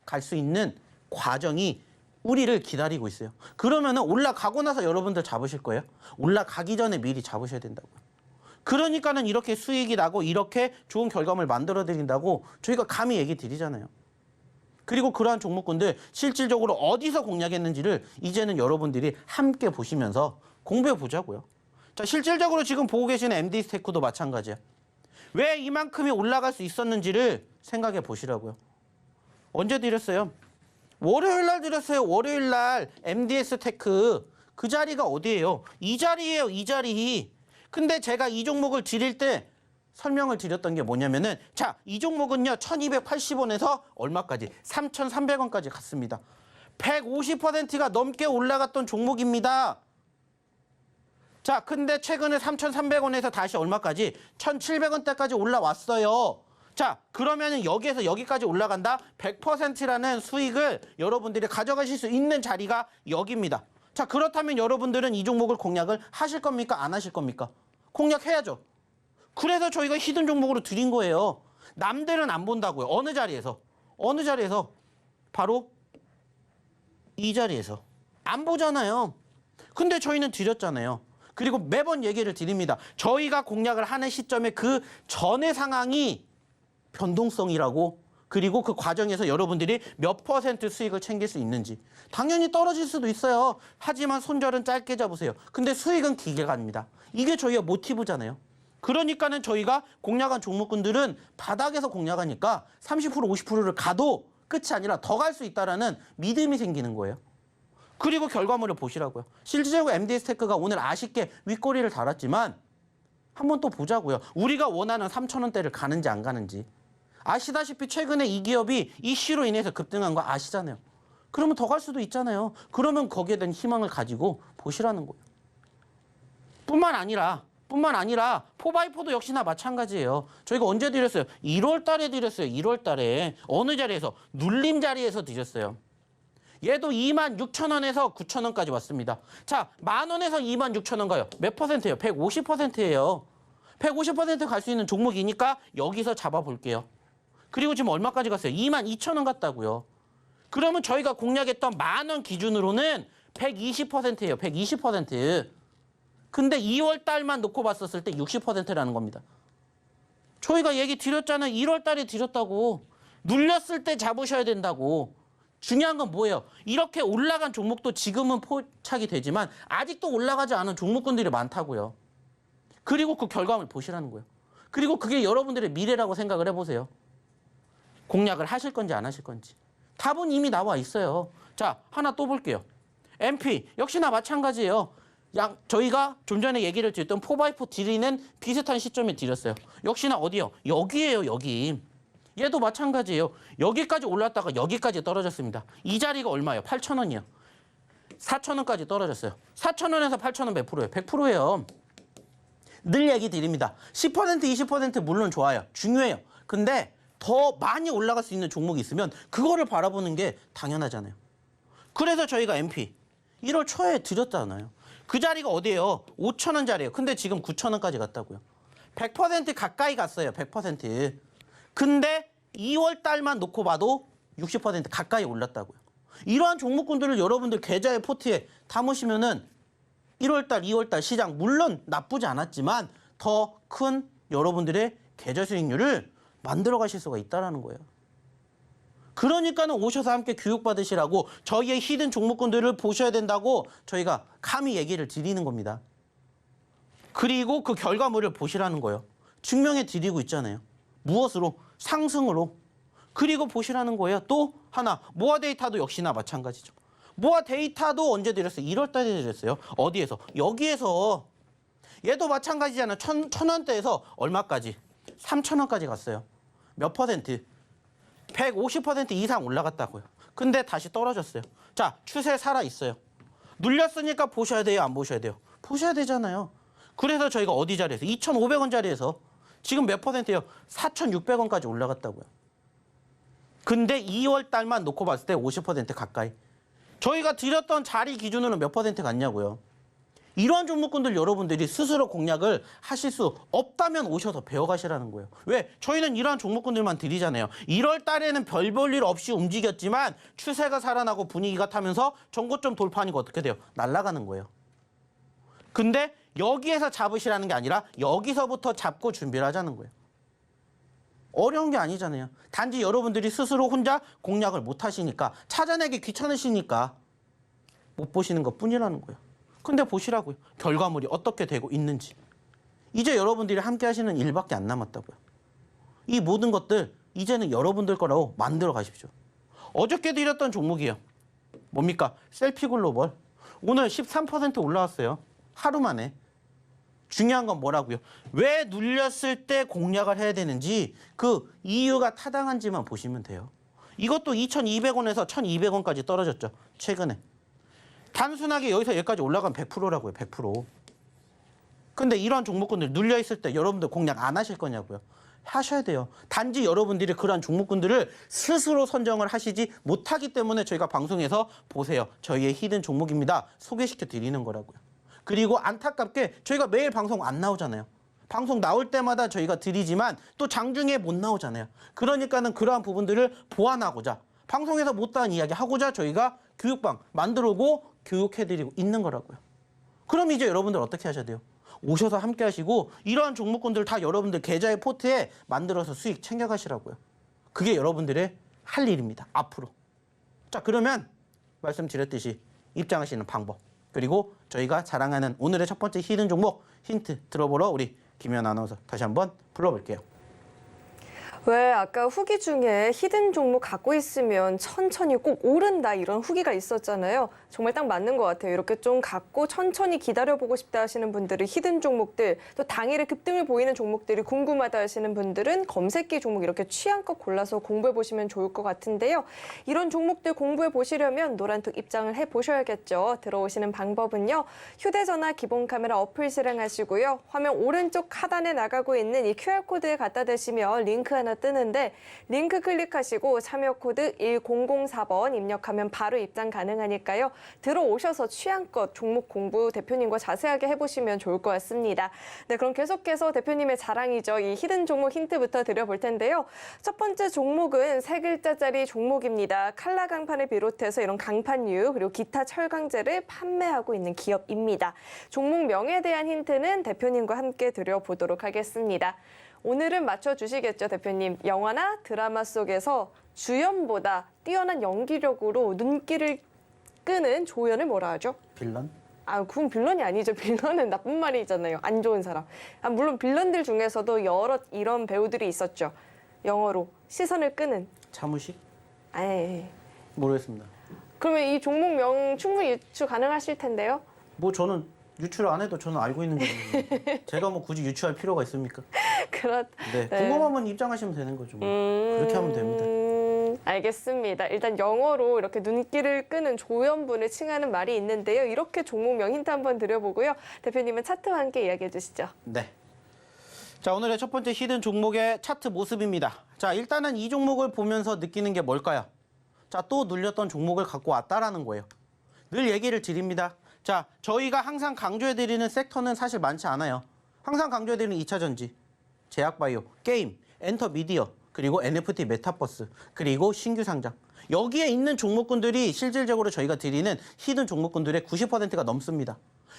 갈 수 있는 과정이 우리를 기다리고 있어요. 그러면 올라가고 나서 여러분들 잡으실 거예요? 올라가기 전에 미리 잡으셔야 된다고요. 그러니까는 이렇게 수익이 나고 이렇게 좋은 결과물 만들어 드린다고 저희가 감히 얘기 드리잖아요. 그리고 그러한 종목군들 실질적으로 어디서 공략했는지를 이제는 여러분들이 함께 보시면서 공부해 보자고요. 자, 실질적으로 지금 보고 계시는 MD스테크도 마찬가지야. 왜 이만큼이 올라갈 수 있었는지를 생각해 보시라고요. 언제 드렸어요? 월요일 날 드렸어요. 월요일 날 MD스테크 그 자리가 어디예요? 이 자리예요. 이 자리. 근데 제가 이 종목을 드릴 때 설명을 드렸던 게 뭐냐면은 자, 이 종목은요 1280원에서 얼마까지? 3300원까지 갔습니다. 150%가 넘게 올라갔던 종목입니다. 자, 근데 최근에 3300원에서 다시 얼마까지? 1700원대까지 올라왔어요. 자, 그러면은 여기에서 여기까지 올라간다? 100%라는 수익을 여러분들이 가져가실 수 있는 자리가 여기입니다. 자, 그렇다면 여러분들은 이 종목을 공략을 하실 겁니까? 안 하실 겁니까? 공략해야죠. 그래서 저희가 히든 종목으로 드린 거예요. 남들은 안 본다고요. 어느 자리에서? 어느 자리에서? 바로 이 자리에서. 안 보잖아요. 근데 저희는 드렸잖아요. 그리고 매번 얘기를 드립니다. 저희가 공략을 하는 시점에 그 전의 상황이 변동성이라고, 그리고 그 과정에서 여러분들이 몇 % 수익을 챙길 수 있는지. 당연히 떨어질 수도 있어요. 하지만 손절은 짧게 잡으세요. 근데 수익은 길게 갑니다. 이게 저희의 모티브잖아요. 그러니까는 저희가 공략한 종목군들은 바닥에서 공략하니까 30% 50%를 가도 끝이 아니라 더 갈 수 있다라는 믿음이 생기는 거예요. 그리고 결과물을 보시라고요. 실질적으로 MD스테크가 오늘 아쉽게 윗꼬리를 달았지만 한번 또 보자고요. 우리가 원하는 3,000원대를 가는지 안 가는지. 아시다시피 최근에 이 기업이 이슈로 인해서 급등한 거 아시잖아요. 그러면 더 갈 수도 있잖아요. 그러면 거기에 대한 희망을 가지고 보시라는 거예요. 뿐만 아니라 4x4도 역시나 마찬가지예요. 저희가 언제 드렸어요? 1월 달에 드렸어요. 1월 달에. 어느 자리에서? 눌림 자리에서 드렸어요. 얘도 26,000원에서 9,000원까지 왔습니다. 자, 10,000원에서 26,000원 가요. 몇 %예요? 150%예요. 150% 갈 수 있는 종목이니까 여기서 잡아볼게요. 그리고 지금 얼마까지 갔어요? 22,000원 갔다고요. 그러면 저희가 공략했던 10,000원 기준으로는 120%예요. 120%. 근데 2월 달만 놓고 봤었을 때 60%라는 겁니다. 저희가 얘기 드렸잖아요. 1월 달에 드렸다고. 눌렸을 때 잡으셔야 된다고. 중요한 건 뭐예요? 이렇게 올라간 종목도 지금은 포착이 되지만 아직도 올라가지 않은 종목군들이 많다고요. 그리고 그 결과물 보시라는 거예요. 그리고 그게 여러분들의 미래라고 생각을 해보세요. 공략을 하실 건지 안 하실 건지. 답은 이미 나와 있어요. 자, 하나 또 볼게요. MP 역시나 마찬가지예요. 저희가 좀 전에 얘기를 드렸던 4x4 드리는 비슷한 시점에 드렸어요. 역시나 어디요? 여기예요, 여기. 얘도 마찬가지예요. 여기까지 올랐다가 여기까지 떨어졌습니다. 이 자리가 얼마예요? 8,000원이요. 4,000원까지 떨어졌어요. 4,000원에서 8,000원 몇 프로예요? 100%예요. 늘 얘기 드립니다. 10%, 20% 물론 좋아요. 중요해요. 근데 더 많이 올라갈 수 있는 종목이 있으면 그거를 바라보는 게 당연하잖아요. 그래서 저희가 MP 1월 초에 드렸잖아요. 그 자리가 어디예요? 5,000원짜리예요. 근데 지금 9,000원까지 갔다고요. 100% 가까이 갔어요. 100%. 근데 2월 달만 놓고 봐도 60% 가까이 올랐다고요. 이러한 종목군들을 여러분들 계좌의 포트에 담으시면은 1월 달, 2월 달 시장 물론 나쁘지 않았지만 더 큰 여러분들의 계좌 수익률을 만들어 가실 수가 있다라는 거예요. 그러니까는 오셔서 함께 교육받으시라고 저희의 히든 종목군들을 보셔야 된다고 저희가 감히 얘기를 드리는 겁니다. 그리고 그 결과물을 보시라는 거예요. 증명해 드리고 있잖아요. 무엇으로? 상승으로. 그리고 보시라는 거예요. 또 하나, 모아 데이터도 역시나 마찬가지죠. 모아 데이터도 언제 드렸어요? 1월 달에 드렸어요. 어디에서? 여기에서. 얘도 마찬가지잖아요. 1,000원대에서 얼마까지? 3,000원까지 갔어요. 몇 퍼센트? 150% 이상 올라갔다고요. 근데 다시 떨어졌어요. 자, 추세 살아있어요. 눌렸으니까 보셔야 돼요? 안 보셔야 돼요? 보셔야 되잖아요. 그래서 저희가 어디 자리에서? 2,500원짜리에서 지금 몇 퍼센트예요? 4,600원까지 올라갔다고요. 근데 2월 달만 놓고 봤을 때 50% 가까이. 저희가 드렸던 자리 기준으로 몇 퍼센트 갔냐고요. 이러한 종목군들 여러분들이 스스로 공략을 하실 수 없다면 오셔서 배워가시라는 거예요. 왜? 저희는 이러한 종목군들만 드리잖아요. 1월 달에는 별 볼 일 없이 움직였지만 추세가 살아나고 분위기가 타면서 전고점 돌파하니까 어떻게 돼요? 날아가는 거예요. 근데 여기에서 잡으시라는 게 아니라 여기서부터 잡고 준비를 하자는 거예요. 어려운 게 아니잖아요. 단지 여러분들이 스스로 혼자 공략을 못 하시니까, 찾아내기 귀찮으시니까 못 보시는 것 뿐이라는 거예요. 근데 보시라고요. 결과물이 어떻게 되고 있는지. 이제 여러분들이 함께 하시는 일밖에 안 남았다고요. 이 모든 것들 이제는 여러분들 거라고 만들어 가십시오. 어저께 드렸던 종목이에요. 뭡니까? 셀피 글로벌. 오늘 13% 올라왔어요. 하루 만에. 중요한 건 뭐라고요? 왜 눌렸을 때 공략을 해야 되는지 그 이유가 타당한지만 보시면 돼요. 이것도 2,200원에서 1,200원까지 떨어졌죠. 최근에. 단순하게 여기서 여기까지 올라가면 100%라고요. 100%. 근데 이러한 종목군들 눌려있을 때 여러분들 공략 안 하실 거냐고요. 하셔야 돼요. 단지 여러분들이 그러한 종목군들을 스스로 선정을 하시지 못하기 때문에 저희가 방송에서 보세요. 저희의 히든 종목입니다. 소개시켜 드리는 거라고요. 그리고 안타깝게 저희가 매일 방송 안 나오잖아요. 방송 나올 때마다 저희가 드리지만 또 장중에 못 나오잖아요. 그러니까는 그러한 부분들을 보완하고자, 방송에서 못다한 이야기 하고자 저희가 교육방 만들고 교육해드리고 있는 거라고요. 그럼 이제 여러분들 어떻게 하셔야 돼요? 오셔서 함께 하시고 이러한 종목군들 다 여러분들 계좌의 포트에 만들어서 수익 챙겨가시라고요. 그게 여러분들의 할 일입니다. 앞으로. 자, 그러면 말씀드렸듯이 입장하시는 방법, 그리고 저희가 자랑하는 오늘의 첫 번째 히든 종목 힌트 들어보러 우리 김연 아나운서 다시 한번 불러볼게요. 왜 아까 후기 중에 히든 종목 갖고 있으면 천천히 꼭 오른다 이런 후기가 있었잖아요. 정말 딱 맞는 것 같아요. 이렇게 좀 갖고 천천히 기다려보고 싶다 하시는 분들은 히든 종목들, 또 당일에 급등을 보이는 종목들이 궁금하다 하시는 분들은 검색기 종목 이렇게 취향껏 골라서 공부해보시면 좋을 것 같은데요. 이런 종목들 공부해보시려면 노란톡 입장을 해보셔야겠죠. 들어오시는 방법은요. 휴대전화 기본 카메라 어플 실행하시고요. 화면 오른쪽 하단에 나가고 있는 이 QR코드에 갖다 대시면 링크 하나 뜨는데 링크 클릭하시고 참여 코드 1004번 입력하면 바로 입장 가능하니까요. 들어오셔서 취향껏 종목 공부 대표님과 자세하게 해보시면 좋을 것 같습니다. 네, 그럼 계속해서 대표님의 자랑이죠. 이 히든 종목 힌트부터 드려볼 텐데요. 첫 번째 종목은 세 글자짜리 종목입니다. 칼라 강판을 비롯해서 이런 강판유 그리고 기타 철강제를 판매하고 있는 기업입니다. 종목 명에 대한 힌트는 대표님과 함께 드려보도록 하겠습니다. 오늘은 맞춰주시겠죠, 대표님. 영화나 드라마 속에서 주연보다 뛰어난 연기력으로 눈길을 끄는 조연을 뭐라 하죠? 빌런? 아, 그건 빌런이 아니죠. 빌런은 나쁜 말이잖아요. 안 좋은 사람. 물론 빌런들 중에서도 여러 이런 배우들이 있었죠. 영어로 시선을 끄는. 차무식? 에이. 모르겠습니다. 그러면 이 종목명 충분히 유추 가능하실 텐데요. 뭐 저는 유추를 안 해도 저는 알고 있는 거죠. 제가 뭐 굳이 유추할 필요가 있습니까? 그렇. 네, 궁금하면 입장하시면 되는 거죠. 뭐. 그렇게 하면 됩니다. 알겠습니다. 일단 영어로 이렇게 눈길을 끄는 조연분을 칭하는 말이 있는데요. 이렇게 종목명 힌트 한번 드려보고요. 대표님은 차트와 함께 이야기해 주시죠. 네. 자, 오늘의 첫 번째 히든 종목의 차트 모습입니다. 자, 일단은 이 종목을 보면서 느끼는 게 뭘까요? 자, 또 눌렸던 종목을 갖고 왔다라는 거예요. 늘 얘기를 드립니다. 자, 저희가 항상 강조해드리는 섹터는 사실 많지 않아요. 항상 강조해드리는 2차 전지, 제약바이오, 게임, 엔터미디어, 그리고 NFT 메타버스, 그리고 신규 상장. 여기에 있는 종목군들이 실질적으로 저희가 드리는 히든 종목군들의 90%가 넘습니다.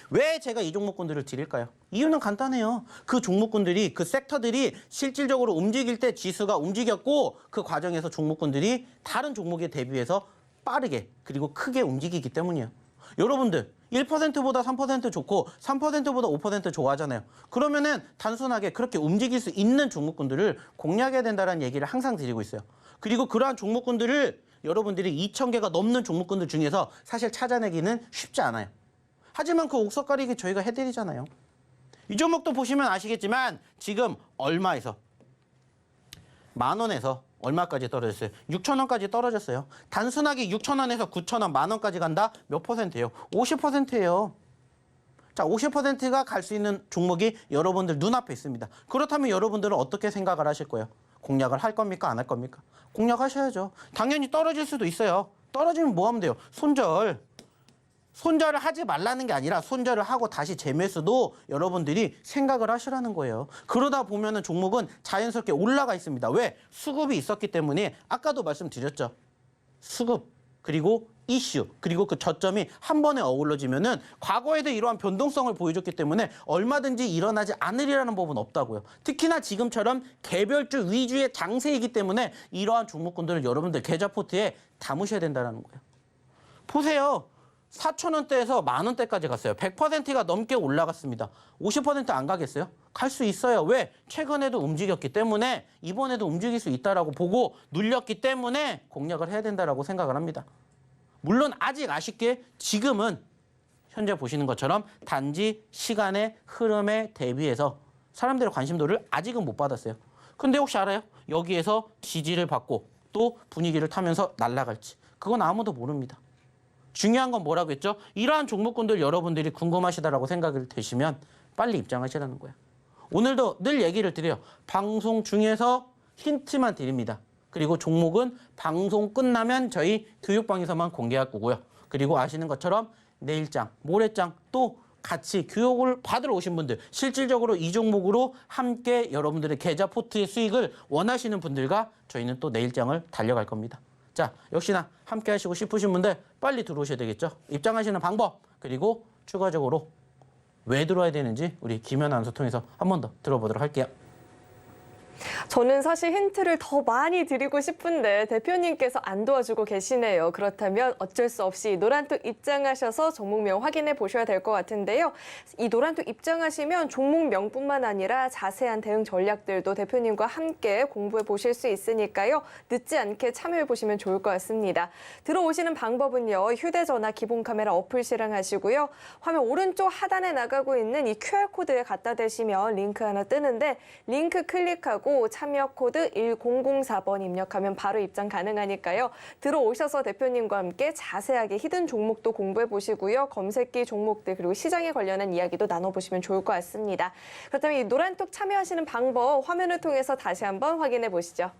왜 제가 이 종목군들을 드릴까요? 이유는 간단해요. 그 종목군들이, 그 섹터들이 실질적으로 움직일 때 지수가 움직였고 그 과정에서 종목군들이 다른 종목에 대비해서 빠르게 그리고 크게 움직이기 때문이에요. 여러분들 1%보다 3% 좋고 3%보다 5% 좋아하잖아요. 그러면은 단순하게 그렇게 움직일 수 있는 종목군들을 공략해야 된다는 얘기를 항상 드리고 있어요. 그리고 그러한 종목군들을 여러분들이 2,000개가 넘는 종목군들 중에서 사실 찾아내기는 쉽지 않아요. 하지만 그 옥석 가리기 저희가 해드리잖아요. 이 종목도 보시면 아시겠지만 지금 얼마에서? 10,000원에서 얼마까지 떨어졌어요? 6,000원까지 떨어졌어요. 단순하게 6,000원에서 9,000원, 10,000원까지 간다? 몇 퍼센트예요? 50%예요. 자, 50%가 갈 수 있는 종목이 여러분들 눈앞에 있습니다. 그렇다면 여러분들은 어떻게 생각을 하실 거예요? 공략을 할 겁니까? 안 할 겁니까? 공략하셔야죠. 당연히 떨어질 수도 있어요. 떨어지면 뭐 하면 돼요? 손절. 손절을 하지 말라는 게 아니라 손절을 하고 다시 재매수도 여러분들이 생각을 하시라는 거예요. 그러다 보면은 종목은 자연스럽게 올라가 있습니다. 왜? 수급이 있었기 때문에 아까도 말씀드렸죠. 수급 그리고 이슈 그리고 그 저점이 한 번에 어우러지면은 과거에도 이러한 변동성을 보여줬기 때문에 얼마든지 일어나지 않으리라는 법은 없다고요. 특히나 지금처럼 개별주 위주의 장세이기 때문에 이러한 종목군들을 여러분들 계좌 포트에 담으셔야 된다는 거예요. 보세요. 4,000원대에서 10,000원대까지 갔어요. 100%가 넘게 올라갔습니다. 50%안 가겠어요? 갈 수 있어요. 왜? 최근에도 움직였기 때문에 이번에도 움직일 수 있다라고 보고 눌렸기 때문에 공략을 해야 된다라고 생각을 합니다. 물론 아직 아쉽게 지금은 현재 보시는 것처럼 단지 시간의 흐름에 대비해서 사람들의 관심도를 아직은 못 받았어요. 근데 혹시 알아요? 여기에서 지지를 받고 또 분위기를 타면서 날아갈지. 그건 아무도 모릅니다. 중요한 건 뭐라고 했죠? 이러한 종목군들 여러분들이 궁금하시다라고 생각이 되시면 빨리 입장하시라는 거예요. 오늘도 늘 얘기를 드려요. 방송 중에서 힌트만 드립니다. 그리고 종목은 방송 끝나면 저희 교육방에서만 공개할 거고요. 그리고 아시는 것처럼 내일장, 모레장 또 같이 교육을 받으러 오신 분들, 실질적으로 이 종목으로 함께 여러분들의 계좌 포트의 수익을 원하시는 분들과 저희는 또 내일장을 달려갈 겁니다. 자, 역시나 함께 하시고 싶으신 분들 빨리 들어오셔야 되겠죠. 입장하시는 방법 그리고 추가적으로 왜 들어와야 되는지 우리 김연 아나운서 통해서 한 번 더 들어보도록 할게요. 저는 사실 힌트를 더 많이 드리고 싶은데 대표님께서 안 도와주고 계시네요. 그렇다면 어쩔 수 없이 노란톡 입장하셔서 종목명 확인해 보셔야 될 것 같은데요. 이 노란톡 입장하시면 종목명뿐만 아니라 자세한 대응 전략들도 대표님과 함께 공부해 보실 수 있으니까요. 늦지 않게 참여해 보시면 좋을 것 같습니다. 들어오시는 방법은요. 휴대전화 기본 카메라 어플 실행하시고요. 화면 오른쪽 하단에 나가고 있는 이 QR코드에 갖다 대시면 링크 하나 뜨는데 링크 클릭하고 참여 코드 1004번 입력하면 바로 입장 가능하니까요. 들어오셔서 대표님과 함께 자세하게 히든 종목도 공부해 보시고요. 검색기 종목들 그리고 시장에 관련한 이야기도 나눠보시면 좋을 것 같습니다. 그렇다면 이 노란톡 참여하시는 방법 화면을 통해서 다시 한번 확인해 보시죠.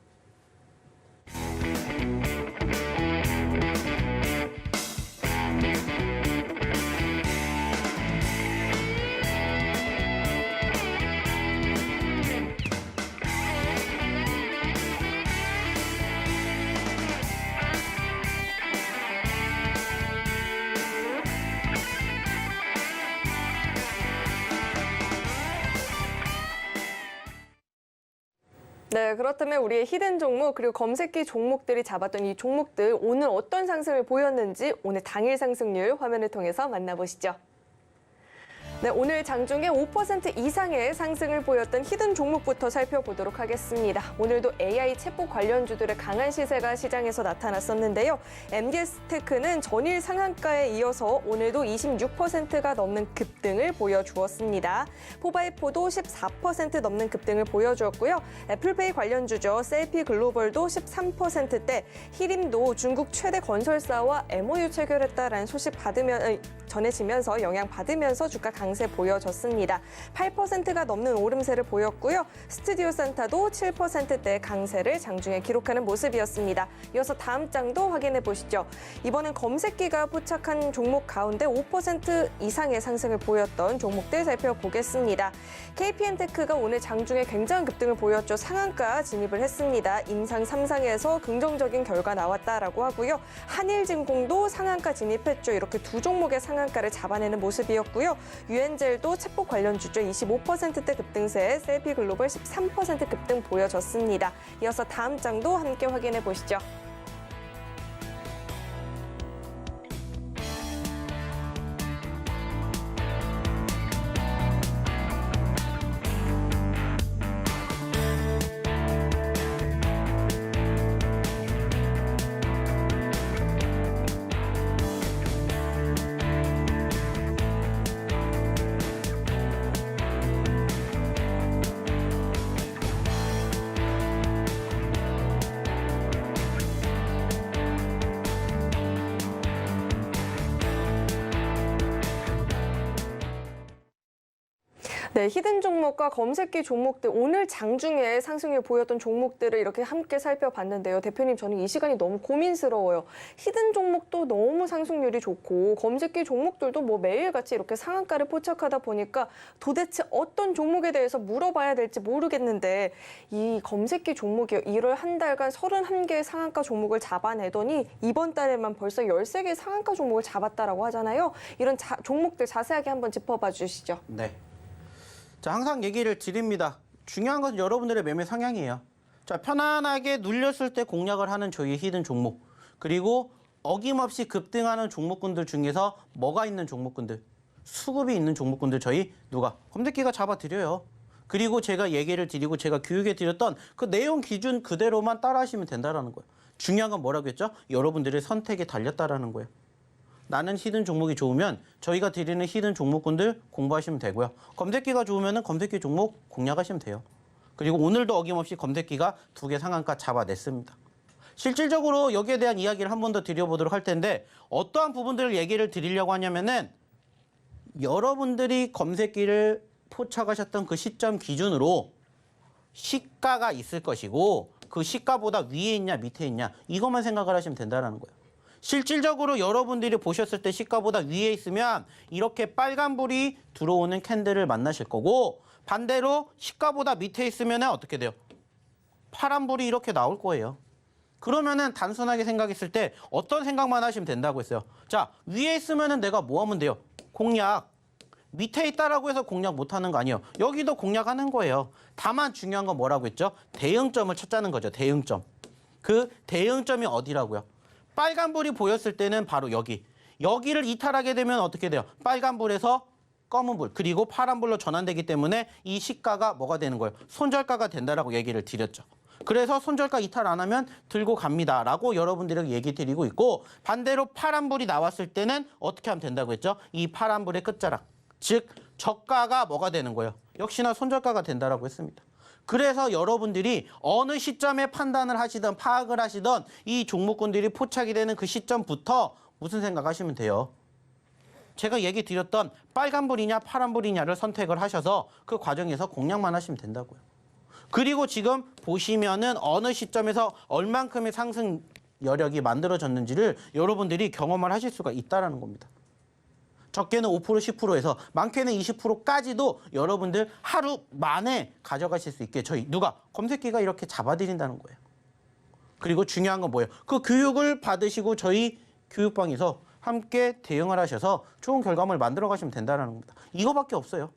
네, 그렇다면 우리의 히든 종목 그리고 검색기 종목들이 잡았던 이 종목들 오늘 어떤 상승을 보였는지 오늘 당일 상승률 화면을 통해서 만나보시죠. 네, 오늘 장중에 5% 이상의 상승을 보였던 히든 종목부터 살펴보도록 하겠습니다. 오늘도 AI 챗봇 관련주들의 강한 시세가 시장에서 나타났었는데요. MDS테크는 전일 상한가에 이어서 오늘도 26%가 넘는 급등을 보여주었습니다. 포바이포도 14% 넘는 급등을 보여주었고요. 애플페이 관련주죠. 셀피 글로벌도 13%대, 히림도 중국 최대 건설사와 MOU 체결했다라는 소식 전해지면서 영향받으면서 주가 강세 보여졌습니다. 8%가 넘는 오름세를 보였고요. 스튜디오 산타도 7%대 강세를 장중에 기록하는 모습이었습니다. 이어서 다음 장도 확인해 보시죠. 이번엔 검색기가 포착한 종목 가운데 5% 이상의 상승을 보였던 종목들 살펴보겠습니다. KPN테크가 오늘 장중에 굉장한 급등을 보였죠. 상한가 진입을 했습니다. 임상 3상에서 긍정적인 결과 나왔다라고 하고요. 한일진공도 상한가 진입했죠. 이렇게 두 종목의 상한가를 잡아내는 모습이었고요. 유엔젤도 챗봇 관련주죠. 25%대 급등세, 셀피 글로벌 13% 급등 보여줬습니다. 이어서 다음 장도 함께 확인해 보시죠. 네, 히든 종목과 검색기 종목들, 오늘 장중에 상승을 보였던 종목들을 이렇게 함께 살펴봤는데요. 대표님, 저는 이 시간이 너무 고민스러워요. 히든 종목도 너무 상승률이 좋고 검색기 종목들도 뭐 매일같이 이렇게 상한가를 포착하다 보니까 도대체 어떤 종목에 대해서 물어봐야 될지 모르겠는데, 이 검색기 종목이 1월 한 달간 31개의 상한가 종목을 잡아내더니 이번 달에만 벌써 13개의 상한가 종목을 잡았다라고 하잖아요. 이런 종목들 자세하게 한번 짚어봐 주시죠. 네. 자, 항상 얘기를 드립니다. 중요한 건 여러분들의 매매 성향이에요. 자, 편안하게 눌렸을 때 공략을 하는 저희의 히든 종목. 그리고 어김없이 급등하는 종목군들 중에서 뭐가 있는 종목군들? 수급이 있는 종목군들 저희 누가? 검색기가 잡아드려요. 그리고 제가 얘기를 드리고 제가 교육해 드렸던 그 내용 기준 그대로만 따라하시면 된다는 거예요. 중요한 건 뭐라고 했죠? 여러분들의 선택에 달렸다라는 거예요. 나는 히든 종목이 좋으면 저희가 드리는 히든 종목군들 공부하시면 되고요. 검색기가 좋으면 검색기 종목 공략하시면 돼요. 그리고 오늘도 어김없이 검색기가 2개 상한가 잡아냈습니다. 실질적으로 여기에 대한 이야기를 한 번 더 드려보도록 할 텐데, 어떠한 부분들을 얘기를 드리려고 하냐면은 여러분들이 검색기를 포착하셨던 그 시점 기준으로 시가가 있을 것이고, 그 시가보다 위에 있냐 밑에 있냐 이것만 생각을 하시면 된다는 거예요. 실질적으로 여러분들이 보셨을 때 시가보다 위에 있으면 이렇게 빨간불이 들어오는 캔들을 만나실 거고, 반대로 시가보다 밑에 있으면 어떻게 돼요? 파란불이 이렇게 나올 거예요. 그러면은 단순하게 생각했을 때 어떤 생각만 하시면 된다고 했어요. 자, 위에 있으면은 내가 뭐 하면 돼요? 공략. 밑에 있다라고 해서 공략 못하는 거 아니에요. 여기도 공략하는 거예요. 다만 중요한 건 뭐라고 했죠? 대응점을 찾자는 거죠. 대응점. 그 대응점이 어디라고요? 빨간불이 보였을 때는 바로 여기를 이탈하게 되면 어떻게 돼요? 빨간불에서 검은불, 그리고 파란불로 전환되기 때문에 이 시가가 뭐가 되는 거예요? 손절가가 된다라고 얘기를 드렸죠. 그래서 손절가 이탈 안 하면 들고 갑니다라고 여러분들에게 얘기 드리고 있고, 반대로 파란불이 나왔을 때는 어떻게 하면 된다고 했죠? 이 파란불의 끝자락, 즉 저가가 뭐가 되는 거예요? 역시나 손절가가 된다라고 했습니다. 그래서 여러분들이 어느 시점에 판단을 하시든 파악을 하시든 이 종목군들이 포착이 되는 그 시점부터 무슨 생각하시면 돼요? 제가 얘기 드렸던 빨간불이냐 파란불이냐를 선택을 하셔서 그 과정에서 공략만 하시면 된다고요. 그리고 지금 보시면은 어느 시점에서 얼만큼의 상승 여력이 만들어졌는지를 여러분들이 경험을 하실 수가 있다는 겁니다. 적게는 5%, 10%에서 많게는 20%까지도 여러분들 하루 만에 가져가실 수 있게 저희 누가? 검색기가 이렇게 잡아드린다는 거예요. 그리고 중요한 건 뭐예요? 그 교육을 받으시고 저희 교육방에서 함께 대응을 하셔서 좋은 결과물 만들어 가시면 된다는 겁니다. 이거밖에 없어요.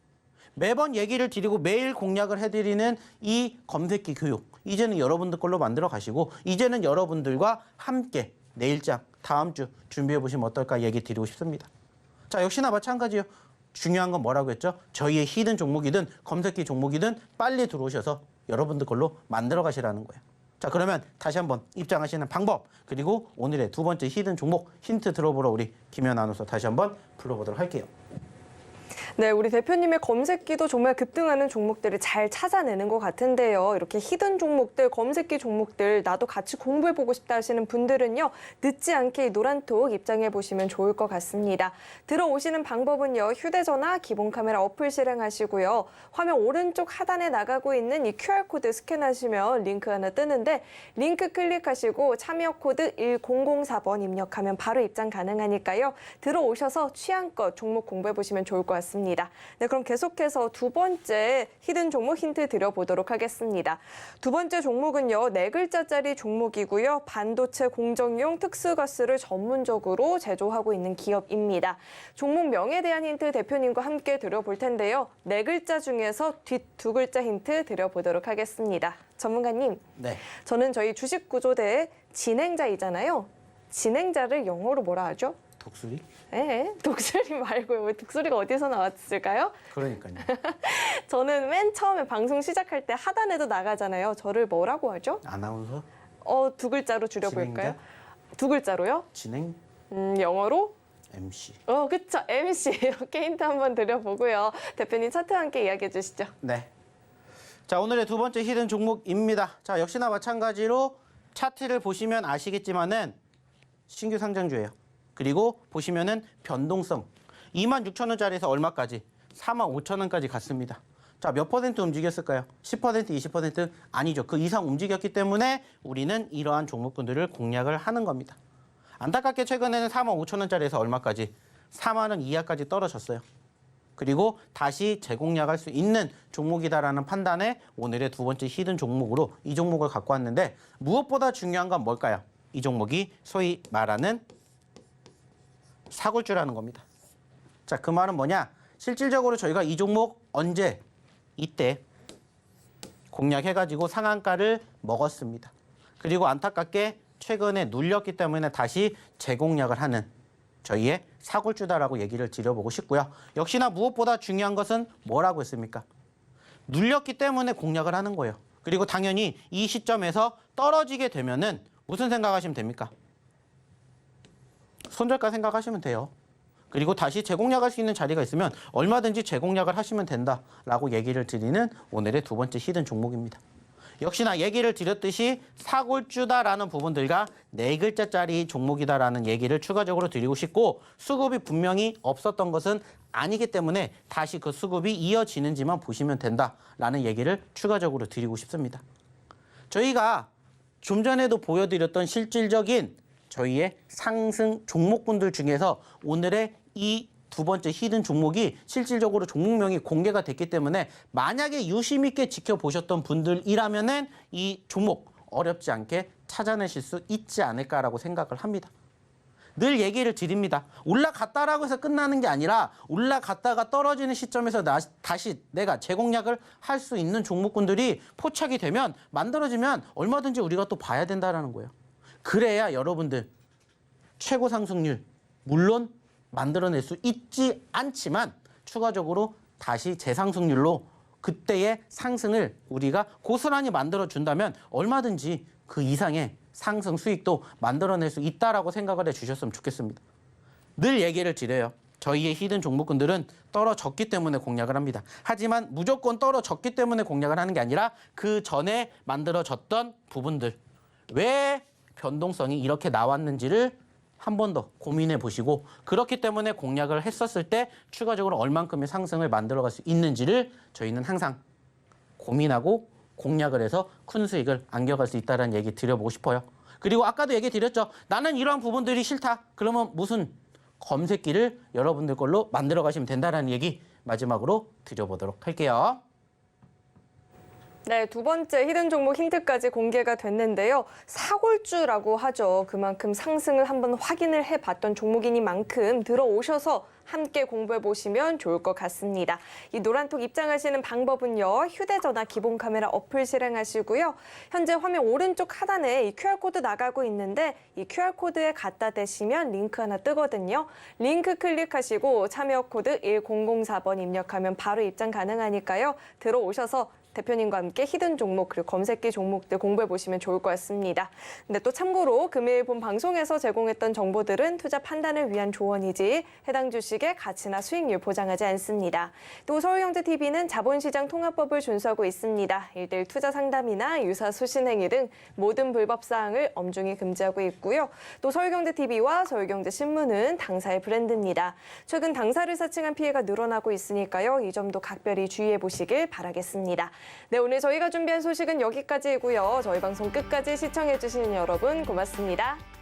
매번 얘기를 드리고 매일 공략을 해드리는 이 검색기 교육, 이제는 여러분들 걸로 만들어 가시고 이제는 여러분들과 함께 내일장, 다음 주 준비해 보시면 어떨까 얘기 드리고 싶습니다. 자, 역시나 마찬가지요. 중요한 건 뭐라고 했죠? 저희의 히든 종목이든 검색기 종목이든 빨리 들어오셔서 여러분들 걸로 만들어 가시라는 거예요. 자, 그러면 다시 한번 입장하시는 방법, 그리고 오늘의 두 번째 히든 종목 힌트 들어보러 우리 김연 아나운서 다시 한번 불러보도록 할게요. 네, 우리 대표님의 검색기도 정말 급등하는 종목들을 잘 찾아내는 것 같은데요. 이렇게 히든 종목들, 검색기 종목들 나도 같이 공부해보고 싶다 하시는 분들은요. 늦지 않게 이 노란톡 입장해보시면 좋을 것 같습니다. 들어오시는 방법은요. 휴대전화 기본 카메라 어플 실행하시고요. 화면 오른쪽 하단에 나가고 있는 이 QR코드 스캔하시면 링크 하나 뜨는데 링크 클릭하시고 참여 코드 1004번 입력하면 바로 입장 가능하니까요. 들어오셔서 취향껏 종목 공부해보시면 좋을 것 같습니다. 네, 그럼 계속해서 두 번째 히든 종목 힌트 드려보도록 하겠습니다. 두 번째 종목은요, 4글자짜리 종목이고요. 반도체 공정용 특수가스를 전문적으로 제조하고 있는 기업입니다. 종목 명에 대한 힌트 대표님과 함께 드려볼 텐데요. 4글자 중에서 뒷 2글자 힌트 드려보도록 하겠습니다. 전문가님, 네. 저는 저희 주식구조대의 진행자이잖아요. 진행자를 영어로 뭐라 하죠? 독수리? 네, 독수리 말고요. 왜 독수리가 어디서 나왔을까요? 그러니까요. 저는 맨 처음에 방송 시작할 때 하단에도 나가잖아요. 저를 뭐라고 하죠? 아나운서? 2글자로 줄여볼까요? 진행자? 2글자로요? 진행? 영어로? MC. 그쵸. MC. 이렇게 힌트 한번 드려보고요. 대표님 차트와 함께 이야기해 주시죠. 네. 자, 오늘의 두 번째 히든 종목입니다. 자, 역시나 마찬가지로 차트를 보시면 아시겠지만은 신규 상장주예요. 그리고 보시면은 변동성 26,000원짜리에서 얼마까지? 45,000원까지 갔습니다. 자, 몇 퍼센트 움직였을까요? 10%, 20%? 아니죠. 그 이상 움직였기 때문에 우리는 이러한 종목군들을 공략을 하는 겁니다. 안타깝게 최근에는 45,000원짜리에서 얼마까지? 4만 원 이하까지 떨어졌어요. 그리고 다시 재공략할 수 있는 종목이다라는 판단에 오늘의 두 번째 히든 종목으로 이 종목을 갖고 왔는데 무엇보다 중요한 건 뭘까요? 이 종목이 소위 말하는 사골주라는 겁니다. 자, 그 말은 뭐냐? 실질적으로 저희가 이 종목 언제? 이때 공략해가지고 상한가를 먹었습니다. 그리고 안타깝게 최근에 눌렸기 때문에 다시 재공략을 하는 저희의 사골주다라고 얘기를 드려보고 싶고요. 역시나 무엇보다 중요한 것은 뭐라고 했습니까? 눌렸기 때문에 공략을 하는 거예요. 그리고 당연히 이 시점에서 떨어지게 되면은 무슨 생각하시면 됩니까? 손절가 생각하시면 돼요. 그리고 다시 재공략할 수 있는 자리가 있으면 얼마든지 재공략을 하시면 된다라고 얘기를 드리는 오늘의 두 번째 히든 종목입니다. 역시나 얘기를 드렸듯이 사골주다라는 부분들과 4글자짜리 종목이다라는 얘기를 추가적으로 드리고 싶고 수급이 분명히 없었던 것은 아니기 때문에 다시 그 수급이 이어지는지만 보시면 된다라는 얘기를 추가적으로 드리고 싶습니다. 저희가 좀 전에도 보여드렸던 실질적인 저희의 상승 종목군들 중에서 오늘의 이 두 번째 히든 종목이 실질적으로 종목명이 공개가 됐기 때문에 만약에 유심 있게 지켜보셨던 분들이라면은 이 종목 어렵지 않게 찾아내실 수 있지 않을까라고 생각을 합니다. 늘 얘기를 드립니다. 올라갔다라고 해서 끝나는 게 아니라 올라갔다가 떨어지는 시점에서 다시 내가 재공략을 할 수 있는 종목군들이 포착이 되면 만들어지면 얼마든지 우리가 또 봐야 된다라는 거예요. 그래야 여러분들 최고 상승률 물론 만들어낼 수 있지 않지만 추가적으로 다시 재상승률로 그때의 상승을 우리가 고스란히 만들어준다면 얼마든지 그 이상의 상승 수익도 만들어낼 수 있다라고 생각을 해주셨으면 좋겠습니다. 늘 얘기를 드려요. 저희의 히든 종목군들은 떨어졌기 때문에 공략을 합니다. 하지만 무조건 떨어졌기 때문에 공략을 하는 게 아니라 그 전에 만들어졌던 부분들 왜 변동성이 이렇게 나왔는지를 한 번 더 고민해 보시고 그렇기 때문에 공략을 했었을 때 추가적으로 얼만큼의 상승을 만들어갈 수 있는지를 저희는 항상 고민하고 공략을 해서 큰 수익을 안겨갈 수 있다는 얘기 드려보고 싶어요. 그리고 아까도 얘기 드렸죠. 나는 이러한 부분들이 싫다. 그러면 무슨 검색기를 여러분들 걸로 만들어 가시면 된다는 얘기 마지막으로 드려보도록 할게요. 네, 두 번째 히든 종목 힌트까지 공개가 됐는데요. 사골주라고 하죠. 그만큼 상승을 한번 확인을 해봤던 종목이니만큼 들어오셔서 함께 공부해보시면 좋을 것 같습니다. 이 노란톡 입장하시는 방법은요. 휴대전화 기본 카메라 어플 실행하시고요. 현재 화면 오른쪽 하단에 이 QR코드 나가고 있는데 이 QR코드에 갖다 대시면 링크 하나 뜨거든요. 링크 클릭하시고 참여 코드 1004번 입력하면 바로 입장 가능하니까요. 들어오셔서 대표님과 함께 히든 종목 그리고 검색기 종목들 공부해 보시면 좋을 것 같습니다. 근데 또 참고로 금일 본 방송에서 제공했던 정보들은 투자 판단을 위한 조언이지 해당 주식의 가치나 수익률 보장하지 않습니다. 또 서울경제TV는 자본시장 통합법을 준수하고 있습니다. 1대1 투자 상담이나 유사 수신 행위 등 모든 불법 사항을 엄중히 금지하고 있고요. 또 서울경제TV와 서울경제신문은 당사의 브랜드입니다. 최근 당사를 사칭한 피해가 늘어나고 있으니까요. 이 점도 각별히 주의해 보시길 바라겠습니다. 네, 오늘 저희가 준비한 소식은 여기까지이고요. 저희 방송 끝까지 시청해주시는 여러분 고맙습니다.